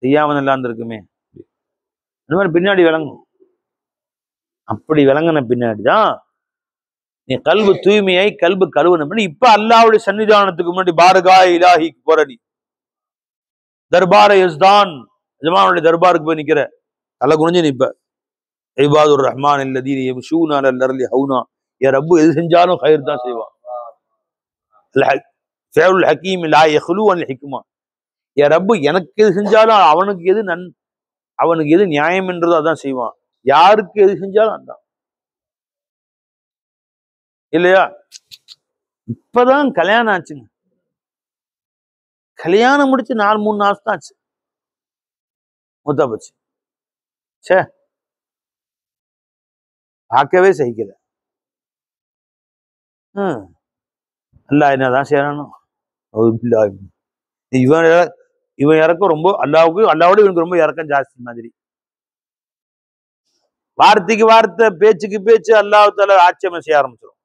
செய்யாம நல்லா இருந்திருக்குமே, இந்த மாதிரி பின்னாடி விளங்கும். அப்படி விளங்கின பின்னாடிதான் நீ கல்பு தூய்மையை கல்பு கழுவணும். இப்ப அல்லாஹ்வுடைய சன்னிதானத்துக்கு முன்னாடி பாரகா இலாஹிக்கு போற, நீ தர்பார யஸ்தான் ஜமானுடைய தர்பாருக்கு போய் நிக்கிற, தலை குனிஞ்சு நிப்ப. இபாதுர் ரஹ்மான் அல்லதீன யம்ஷூன அலல் அர்லி ஹௌனா, யா ரப்பு எது செஞ்சாலும் கைர் தான் செய்வான். ஃபஅல் ஹகீம் லா யഖ்லு அல் ஹிக்மா, யா ரப்பு எனக்கு எது செஞ்சாலும் அவனுக்கு எது நியாயம் என்றதோ அதான் செய்வான், யாருக்கு எது செஞ்சாலும் அதான். இல்லையா? இப்பதான் கல்யாணம் ஆச்சுங்க, கல்யாணம் முடிச்சு 3 நாள் தான் ஆச்சு, மூத்தா போச்சு. சே, பார்க்கவே சகிக்கல. அல்லாஹ் என்னதான் செய்யறானோ. இவன் இறக்கம் ரொம்ப அல்லாவோட இவனுக்கு ரொம்ப இறக்கம் ஜாஸ்தி மாதிரி. வார்த்தைக்கு வார்த்தை, பேச்சுக்கு பேச்சு அல்லாஹ்வுத்தால ஆட்சேபம் செய்ய ஆரம்பிச்சிடும்.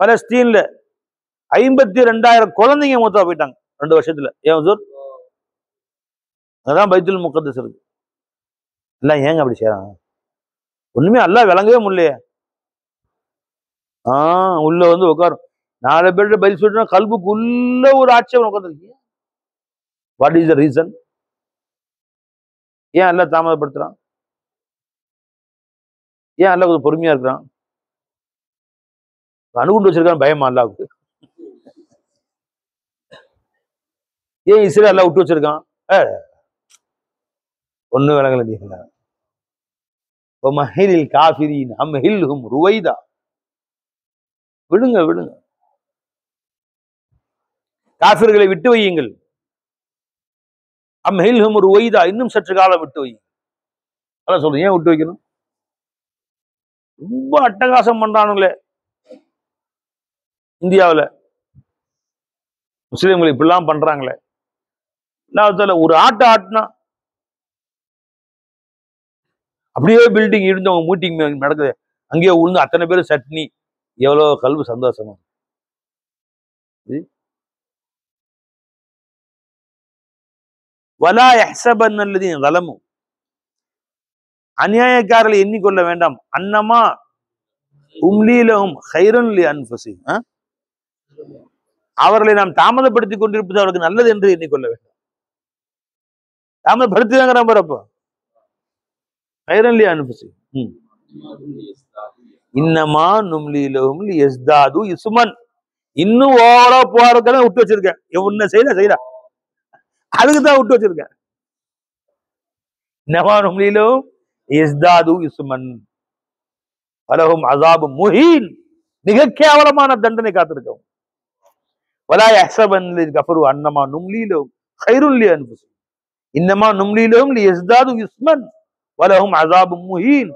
பலஸ்தீன்ல 52,000 குழந்தைங்க மூத்தா போயிட்டாங்க 2 வருஷத்துல. ஏன் சார்? அதான் பைத்துல் முகத்தஸ் இருக்கு. எல்லாம் ஏங்க அப்படி செய்யறாங்க? ஒண்ணுமே அல்லாஹ் விளங்கவே முடியலையே. உள்ள வந்து உட்காரும், 4 பேர்கிட்ட பதில் சொல்லிட்டு கல்புக்கு உள்ள ஒரு ஆட்சேபம் உட்காந்துருக்கீங்க. What is the reason? ஏன் அல்லாஹ் தாமதப்படுத்துறான்? ஏன் அல்லாஹ் கொஞ்சம் பொறுமையா இருக்கிறான்? அணுகுண்டு வச்சிருக்கான் பயமா அல்லாவுக்கு? ஏன் இஸ்ரேல் அல்லாஹ் விட்டு வச்சிருக்கான்? ஒண்ணு விளங்கல. நீங்களா காஃபிரீன் அம்ஹில்ஹும் ருவைதா, விடுங்க விடுங்க, காஃபிர்களை விட்டு வையுங்கள். அம்ஹில்ஹும் ருவைதா, இன்னும் சற்று காலம் விட்டு வையுங்கள். அல்லாஹ் சொல்றேன், ஏன் விட்டு வைக்கணும்? ரொம்ப அட்டகாசம் பண்றானுங்களே இந்தியாவில், முஸ்லிம்கள் இப்படிலாம் பண்றாங்களே. ஒரு ஆட்டினா அப்படியே பில்டிங் இருந்தவங்க மீட்டிங் நடக்குது, அங்கேயே உளுந்து அத்தனை பேரும் சட்னி, எவ்வளவு கல்வி சந்தோஷமா. வலா யஹ்ஸபன் அல்லதீன ஸலமு, அநியாயக்காரர்களை எண்ணிக்கொள்ள வேண்டாம், அன்னமா உம்லீ லஹும் கைரன் லி அன்ஃபுஸிஹிம், அவர்களை நாம் தாமதப்படுத்திக் கொண்டிருப்பது அவருக்கு நல்லது என்று எண்ணிக்கொள்ள வேண்டும். தாமதப்படுத்திதாங்கிற அப்போ கைரன் லி அன்ஃபுஸிஹிம், இன்னமா நும்லீ லஹும் லியஸ்தாது இஸ்மன், இன்னும் ஓவரா போறதுக்கான விட்டு வச்சிருக்கேன். என்ன செய்யறா அதுக்குதான் விட்டு வச்சிருக்கேன். நவானும் இஸ்தாது இஸ்மன் வலஹும் அஸாபு முஹீன், மிக கேவலமான தண்டனை காத்திருக்கவும். வலா யஹ்ஸபன் லில் கஃபரு அன்னமா நும்லி லஹும் கைருல் லிஅன்ஃபுஸிஹிம் இன்னமா நும்லி லஹும் லியஸ்தாது இஸ்மன் வலஹும் அஸாபு முஹீன்.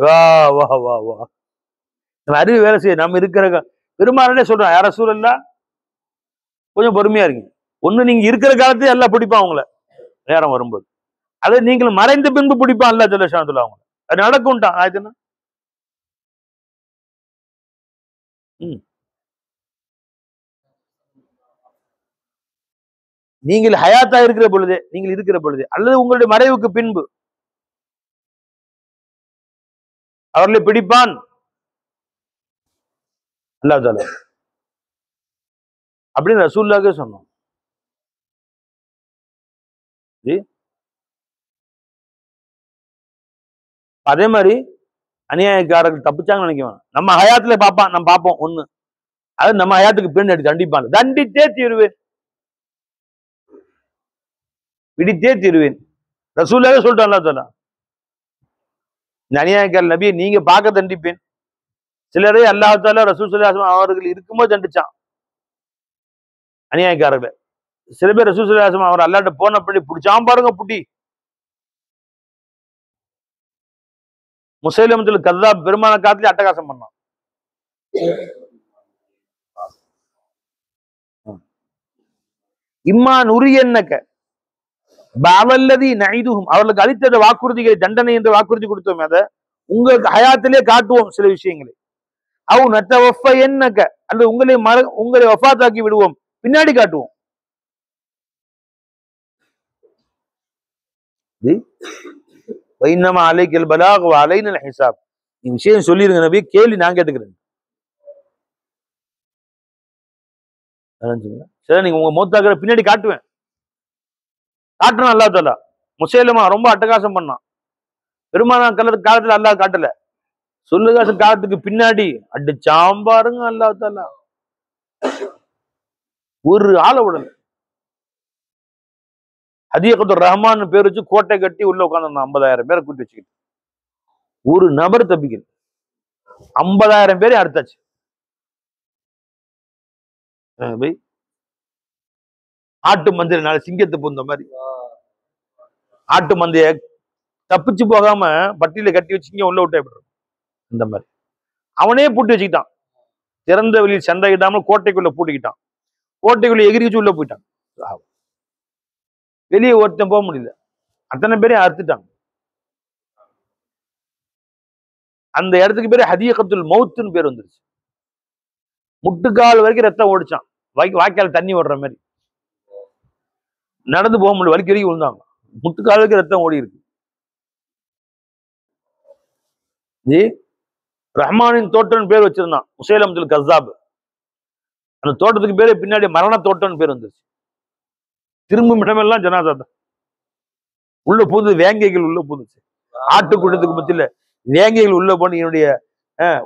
வா வா வா வா நம்ம அறிவு வேலை செய்ய நம்ம இருக்கிற பெருமானே சொல்றோம், யார சூழல்லா கொஞ்சம் பொறுமையா இருக்கீங்க. ஒண்ணு நீங்க இருக்கிற காலத்தையே எல்லாம் பிடிப்பான் அவங்கள, நேரம் வரும்போது அதை நீங்கள் மறைந்த பின்பு பிடிப்பான் அல்ல ஜல்லஷானுல்லா அவங்க. அது நடக்கும்ட்டான் ஆயிடுச்சுன்னா. நீங்கள் ஹயாத்தா இருக்கிற பொழுது, நீங்கள் இருக்கிற பொழுது அல்லது உங்களுடைய மறைவுக்கு பின்பு அவர்களை பிடிப்பான் அல்லாஹ் தஆலா அப்படின்னு ரசூலுல்லாஹ்வே சொன்னோம். அதே மாதிரி அநியாயக்காரர்கள் தப்பிச்சாங்கன்னு நினைக்குவாங்க, நம்ம ஹயாத்துல பார்ப்பான், நம்ம பார்ப்போம் ஒண்ணு, அது நம்ம ஹயாத்துக்கு பின்னாடி தண்டிப்பான். தண்டித்தே தீருவேன், பிடித்தே தீருவேன். ரசூலுல்லாஹ்வே சொல்லிட்டான் அல்லாஹ் தஆலா, இந்த அநியாயக்கார நபியை நீங்க பார்க்க தண்டிப்பேன். சிலரே அல்லாஹ் தஆலா ரசூல் ஸல்லல்லாஹு அலைஹி வஸல்லம் அவர்கள் இருக்கும்போது தண்டிச்சான் அநியாயக்காரர்கள். சில பேர் ரசூல் ஸல்லல்லாஹு அலைஹி வஸல்லம் அவர் அல்லாஹ்ட்ட போனபடி பிடிச்சான் பாருங்க புட்டி. முஸைலமத்துல் கஸ்ஸாப் பெருமான காத்துல அட்டகாசம் பண்ணான். இம்மா நுரியன்னக பஅவல்லதி நஇதுஹும், அவர்களுக்கு அளித்த வாக்குறுதிகளை தண்டனை என்ற வாக்குறுதி கொடுத்தோம், அதை உங்களுக்கு ஹயாத்திலே காட்டுவோம் சில விஷயங்களை. அவ் நத்தவஃபயன்னக, அல்லது உங்களை வஃபாத்தாக்கி விடுவோம், பின்னாடி காட்டுவோம். வைன்னமா அலைக்கல் பலாக் வ அலைனல் ஹிசாப், நீ விஷயம் சொல்லிருங்க நபி, கேள்வி நான் கேட்டுக்கிறேன். சரி, நீங்க உங்க மூத்தாக்கிற பின்னாடி காட்டுவேன், காட்டுறான் அல்லாஹ் தஆலா. முஸைலமா ரொம்ப அட்டகாசம் பண்ணான், பெருமானா காலத்துல அல்லாஹ் காட்டல, சொல்லுகாசு காலத்துக்கு பின்னாடி அடிச்சாம் பாருங்க அல்லாஹ் தஆலா, ஒரு ஆளை விடல. ஹதீகத்துர் ரஹ்மான் பேர் வச்சு கோட்டை கட்டி உள்ள உட்கார்ந்து 50,000 பேரை கூட்டி வச்சுக்கிட்டு ஒரு நபர் தப்பிக்கல, 50,000 பேரை அறுத்தாச்சு. ஆட்டு மந்தையில நாலு சிங்கத்தை பூந்த மாதிரி ஆட்டு மந்தைய தப்பிச்சு போகாம பட்டியல கட்டி வச்சு சிங்கம் உள்ள விட்டே இந்த மாதிரி அவனே பூட்டி வச்சுக்கிட்டான். திறந்த வெளியில் சண்டையிடாமல் கோட்டைக்குள்ள பூட்டிக்கிட்டான், கோட்டைக்குள்ள எகிரி வச்சு உள்ள போயிட்டான். வெளியே ஒருத்தன் போக முடியல, அத்தனை பேரையும் அறுத்துட்டாங்க. அந்த இடத்துக்கு பேரு ஹதீகத்துல் மௌத்துன்னு பேர் வந்துருச்சு. முட்டுக்கால் வரைக்கும் ரத்தம் ஓடிச்சான், வாய்க்கால் தண்ணி ஓடுற மாதிரி, நடந்து போக முடியல, வலிக்கு வரைக்கும் விழுந்தாங்க, முட்டுக்கால் வரைக்கும் ரத்தம் ஓடி இருக்கு. ரஹ்மானின் தோட்டம்னு பேர் வச்சிருந்தான் முஸைலமத்துல் கஸ்ஸாப். அந்த தோட்டத்துக்கு பேரு பின்னாடி மரண தோட்டம்னு பேர் வந்துருச்சு. திரும்பும் இடமெல்லாம் ஜனாசா தான், உள்ள போது வேங்கைகள் உள்ள போதுச்சு, ஆட்டுக்கூட்டத்துக்கு மத்தியில வேங்கைகள் உள்ள போன என்னுடைய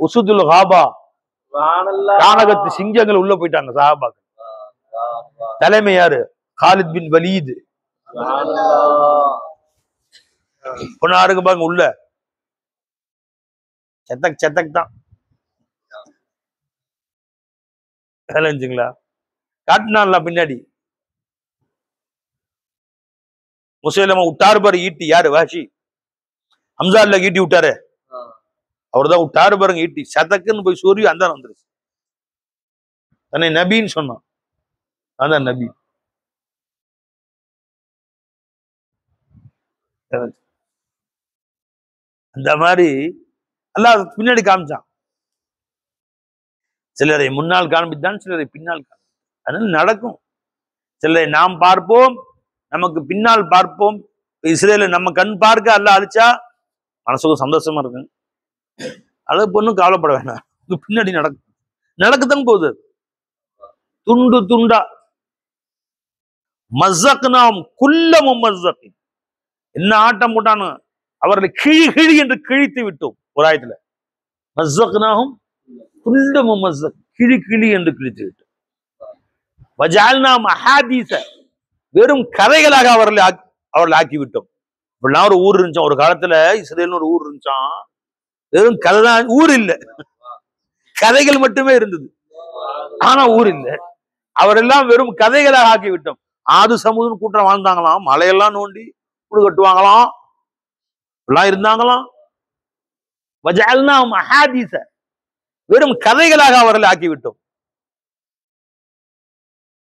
உசுதுல் ஹாபா கானகத்து சிங்கங்கள் உள்ள போயிட்டாங்க. சஹாபாக்கள் தலைமை யாரு? Khalid bin Walid. பொண்ணாருங்க பாருங்க, உள்ள செத்தக் தான் காட்டினான்ல பின்னாடி. முஸைலமா விட்டாரு பாரு ஈட்டி, யாரு? வாஷி ஹம்சால ஈட்டி விட்டாரு, அவர்தான் விட்டாரு பாருங்க ஈட்டி, சதக்குன்னு போய் சொருவி அந்த வந்துருச்சு. தன்னை நபின்னு சொன்னான், அதான் நபி. அந்த மாதிரி அல்லாஹ் பின்னாடி காமிச்சான். சிலரை முன்னால் காண்பித்தான், சிலரை பின்னால் காண்பித்தான். அதனால நடக்கும். சிலரை நாம் பார்ப்போம், நமக்கு பின்னால் பார்ப்போம். இஸ்ரேல நம்ம கண் பார்க்க அல்லாஹ் அழிச்சா மனசுக்கு சந்தோஷமா இருக்கு, அதை பொண்ணும் கவலைப்பட வேண்டாம், பின்னாடி நடக்கத்தான் போகுது. துண்டு துண்டா மஸ்ஸக்னாஹும் குல்ல முமஸ்ஸகின், என்ன ஆட்டம் போட்டானு, அவர்களை கிழி கிழி என்று கிழித்து விட்டோம். ஒரு ஆயத்துல மஸ்ஸக்னாஹும் குல்ல முமஸ்ஸக், கிழி கிழி என்று கிழித்து விட்டோம். வஜஅல்னாஹும் அஹாதீஸ, வெறும் கதைகளாக அவர்களை ஆக்கிவிட்டோம். இப்படிலாம் ஒரு ஊர் இருந்துச்சான் ஒரு காலத்துல, இஸ்ரேல்னு ஒரு ஊர் இருந்துச்சான். வெறும் கதை தான், ஊர் இல்ல, கதைகள் மட்டுமே இருந்தது, ஆனா ஊர் இல்ல. அவரெல்லாம் வெறும் கதைகளாக ஆக்கிவிட்டோம். ஆது சமூகம் கூட்டம் வாழ்ந்தாங்களாம், மலையெல்லாம் நோண்டி குடு கட்டுவாங்களாம், எல்லாம் இருந்தாங்களாம். வஜஅல்னாஹும் அஹாதீஸ, வெறும் கதைகளாக அவர்களை ஆக்கிவிட்டோம்.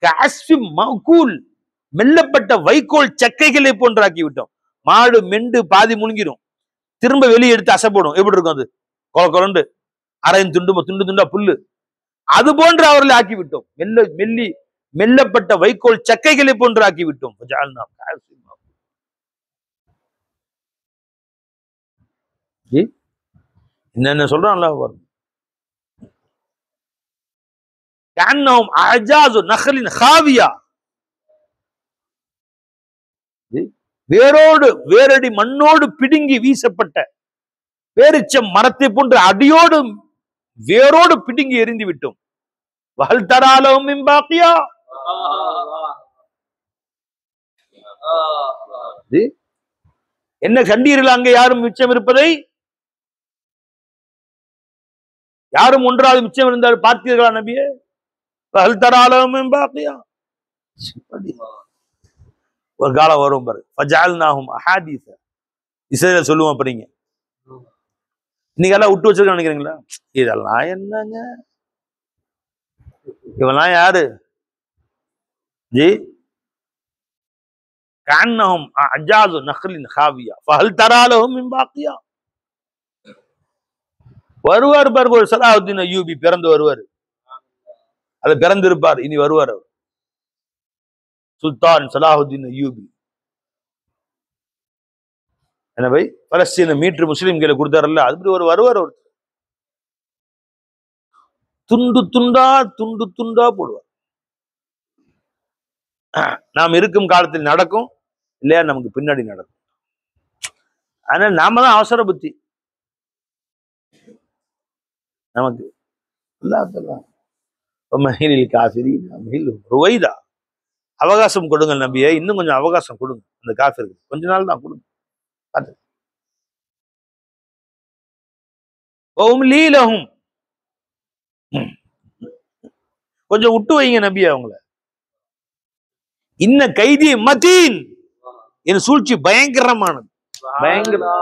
கஅஸ்ஃபின் மஅகூல், மெல்லப்பட்ட வைக்கோல் சக்கைகளை போன்று ஆக்கிவிட்டோம். மாடு மெண்டு பாதி முழுங்கிடும், திரும்ப வெளியே எடுத்து அசைப்படும். எப்படி இருக்கும் அது? கொல கொலண்டு அரையும் துண்டு துண்டு துண்டா புல்லு, அது போன்று அவர்களை ஆக்கிவிட்டோம். மெல்லப்பட்ட வைக்கோல் சக்கைகளை போன்று ஆக்கிவிட்டோம். என்னென்ன சொல்றான் அல்லாஹ். கஅன்னஹும் அஜாஸு நஹ்லின் ஹாவியா, வேரடி மண்ணோடு பிடுங்கி வீசப்பட்ட பேரிச்ச மரத்தை போன்று அடியோடு வேரோடு பிடுங்கி எரிந்து விட்டோம். வஹல் தரா லஹும் மின் பாக்கியா, என்ன கண்டீர்கள் அங்கே யாரும் மிச்சம் இருப்பதை? யாரும் ஒன்றாவது மிச்சம் இருந்தால் பார்த்தீர்களா நபியே? வஹல் தரா லஹும் மின் பாக்கியா. ஒரு காலம் வரும் பாரு, ஃபஜஅல்னாஹும் அஹாதீஸ, இஸ்ரேல் சொல்லுவோம். அப்ப நீங்க இன்னைக்கு எல்லாம் விட்டு வச்சிருக்க நினைக்கிறீங்களா? இதெல்லாம் என்னங்க, இவெல்லாம் யாரு ஜி? கஅன்னஹும் அஜாஸு நஹ்லின் ஹாவியா ஃபஹல் தரா லஹும் மின் பாக்கியா. வருவார் பாரு, ஒரு சலாஹுத்தீன் அய்யூபி பிறந்து வருவார், அது பிறந்து இருப்பார், இனி வருவார் அவர், சுல்தான் சலாஹுத்தீன் அய்யூபி. எனவே பலஸ்தீன மீட்டு முஸ்லிம்களை கொடுத்தாரல்ல, அது ஒரு வருவார், ஒரு துண்டு துண்டா போடுவார். நாம் இருக்கும் காலத்தில் நடக்கும், இல்லையா நமக்கு பின்னாடி நடக்கும். ஆனா நாம தான் அவசர புத்தி நமக்கு. ருவைதா, அவகாசம் கொடுங்க நபியே, இன்னும் கொஞ்சம் அவகாசம் கொடுங்க அந்த காஃபிருக்கு, கொஞ்ச நாள் தான் கொடுங்க. கொஞ்சம் விட்டு வைங்க நபியே அவங்கள. இன்ன கைதி மதீன், என் சூழ்ச்சி பயங்கரமானது, பயங்கர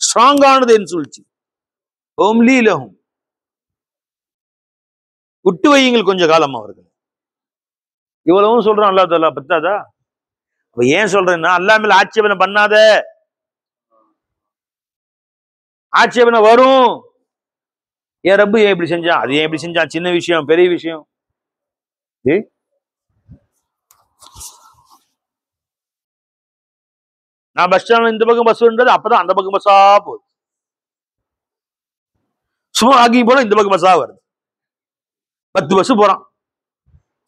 ஸ்ட்ராங்கானது என் சூழ்ச்சி. ஓம்லீலஹும், விட்டு வையுங்கள் கொஞ்ச காலம் அவர்கள். இவ்வளவும் சொல்றான் அல்லாஹ் தஆலா, பத்தாதா? அப்ப ஏன் சொல்றேன்னா, அல்லாஹ் மேல ஆட்சேபனை பண்ணாத, ஆட்சேபனை வரும். ஏன் ரப்பு ஏன் இப்படி செஞ்சான், அது ஏன் இப்படி செஞ்சான், சின்ன விஷயம் பெரிய விஷயம். நான் பஸ் ஸ்டாண்ட் இந்த பக்கம் பஸ் வருன்றது, அப்பதான் அந்த பக்கம் பஸ்ஸா போகுது. சும்மா ஆக்கி போனா இந்த பக்கம் பஸ்ஸா வருது, 10 பஸ் போறான்.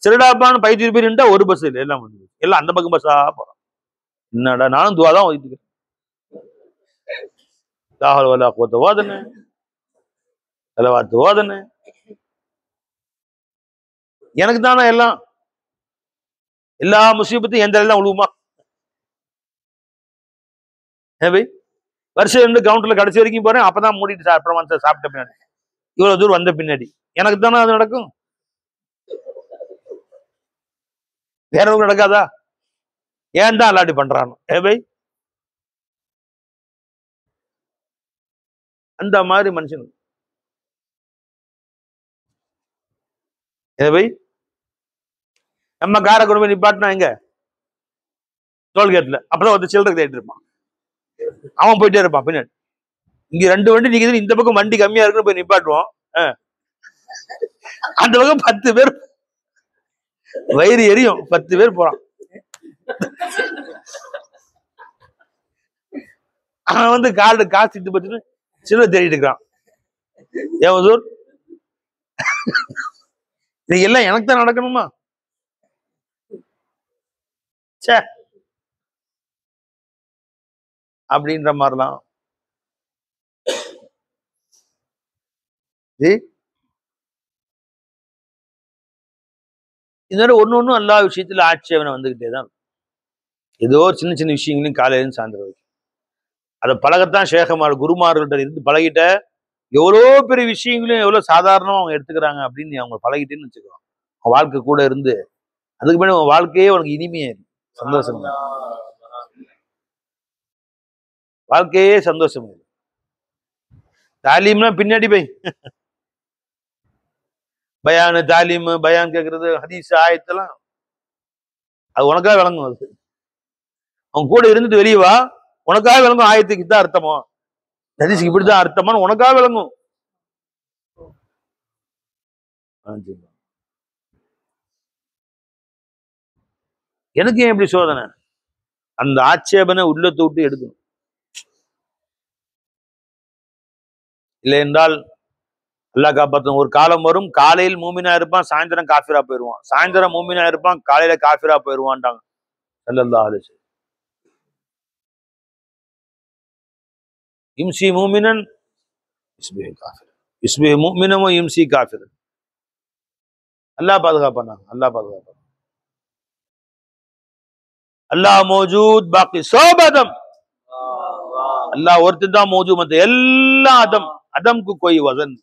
சிறடாப்பான்னு 15 பேர் ஒரு பஸ் இல்லை, எல்லாம் வந்து எல்லாம் அந்த பக்கம் பஸ்ஸா போறான். என்னடா, நானும் துவா தான் ஓதிட்டுக்கிறேன். ஓதனே ஓதனே, எனக்கு தானே எல்லாம், எல்லா முசீபத்தையும் எந்த எல்லாம் உழுவுமா? வருஷம் 2 கவுண்டர்ல கடைசி வரைக்கும் போறேன், அப்பதான் மூடிட்டு சாப்பிட்ட பின்னாடி, இவ்வளவு தூரம் வந்த பின்னாடி எனக்கு தானே அது நடக்கும், வேறவங்க நடக்காதா? ஏன் தான் அல்லாடி பண்றானோ? அந்த மாதிரி மனுஷன். நம்ம காரை கொண்டு போய் நிப்பாட்டினா எங்க? டோல்கேட்ல. அப்பதான் ஒரு சில்லறை தேடிட்டு இருப்பான், அவன் போயிட்டே இருப்பான் பின்னாடி. இங்க 2 வண்டி நிக்குது, இந்த பக்கம் வண்டி கம்மியா இருக்குன்னு போய் நிப்பாட்டுவோம், அந்த பக்கம் 10 பேர், வயிறு எரியும், 10 பேர் போறான். அவன் வந்து காசு இட்டு பச்சுன்னு சில்லறை தேடிட்டு இருக்கான். ஏன் இது எல்லாம் எனக்கு தான் நடக்கணுமா? சே, அப்படின்ற மாதிரிலாம். இந்த மாதிரி ஒண்ணு எல்லா விஷயத்துல ஆட்சேபனை வந்துகிட்டே தான். ஏதோ சின்ன சின்ன விஷயங்களையும் காலையிலும் சாயந்தரம் வரைக்கும் அதை பழகத்தான் ஷேகமார் குருமார்கள்ட்ட இருந்து பழகிட்ட எவ்வளோ பெரிய விஷயங்களையும் எவ்வளவு சாதாரணமா அவங்க எடுத்துக்கிறாங்க அப்படின்னு நீ அவங்க பழகிட்டேன்னு வச்சுக்கோ. அவங்க வாழ்க்கை கூட இருந்து அதுக்கு பின்னாடி உன் வாழ்க்கையே உனக்கு இனிமையா இருக்கு, சந்தோஷம், வாழ்க்கையே சந்தோஷம். தாலீம்னா பின்னாடி போய் பயானு தாலீம் பயான் கேட்கறது ஹதீஸ் ஆயத்தெல்லாம் அது உனக்காக விளங்கும். அது அவங்க கூட இருந்துட்டு வெளியே வா, உனக்காக விளங்கும். ஆயத்துக்கு தான் அர்த்தமோ ஹதீஸுக்கு இப்படிதான் அர்த்தமானு உனக்காக விளங்கும். எனக்கு ஏன் இப்படி சோதனை? அந்த ஆட்சேபனை உள்ளத்தை விட்டு எடுக்கணும். இல்லை என்றால் அல்லாஹ் காப்பாற்றும். ஒரு காலம் வரும், காலையில் மூமினா இருப்பான், சாயந்தரம் காஃபிரா போயிருவான், சாயந்தரம் மூமினா இருப்பான், காலையில காஃபிரா போயிருவான்ட்டாங்க ஸல்லல்லாஹு அலைஹி வஸல்லம். இம்சி மூமினன் யுஸ்பிஹு காஃபிரன், யுஸ்பிஹு முஃமினன் வ யும்சி காஃபிரன். அல்லாஹ் பாதுகாப்பானாங்க, அல்லாஹ் பாதுகாப்பான். அல்லாஹ் மௌஜூத் பாக்கி சப் அதம். அல்லாஹ் ஒருத்தர் தான் மௌஜூத், மத்த எல்லாம் அதம். அதம்க்கு கோய் வசன்,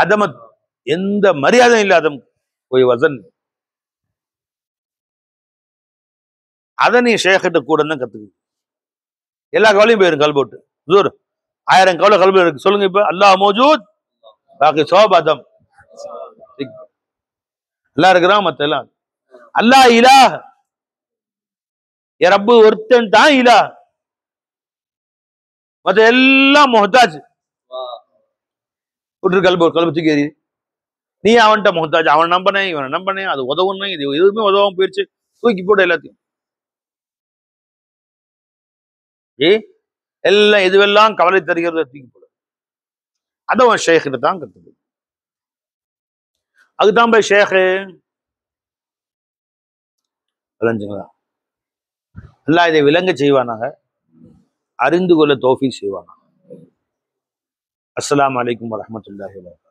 அதமத் எந்த மரியாதையும் இல்லை, அதம் கோய் வசன். அதை நீ ஷேக்கிட்ட கூட தான் கத்துக்கு. எல்லா கவலையும் போயிரும் கல் போட்டு ஜூர் 1000 கவலை கல்வி இருக்கு. சொல்லுங்க இப்ப அல்லாஹ் மௌஜூத் பாக்கி சப் அதம். எல்லாம் இருக்கிறான், மத்த எல்லாம் அல்லாஹ் இலாஹ், ரப்பு ஒருத்தன் தான் இலாஹ், மத்த எல்லாம் முஹ்தாஜ். கல்பு தூக்கி எறி. நீ அவன்கிட்ட முஹ்தாஜ், அவன் நம்பனேன் இவனை நம்பனேன், அது உதவுன்னு இது எதுவுமே உதவாம போயிடுச்சு, தூக்கி போட்டு எல்லாத்தையும். எல்லாம் எதுவெல்லாம் கவலை தருகிறத தூக்கி போடு. அதை அவன் ஷேக்கிட்ட தான் கத்துக்கு. அதுதான் போய் ஷேக்கு விளைஞ்சுங்களா. எல்லாம் இதை விளங்க செய்வானாங்க, அறிந்து கொள்ள தௌஃபீக் செய்வானாங்க. அஸ்ஸலாமு அலைக்கும் வரஹ்மத்துல்லாஹி வபரகாத்துஹு.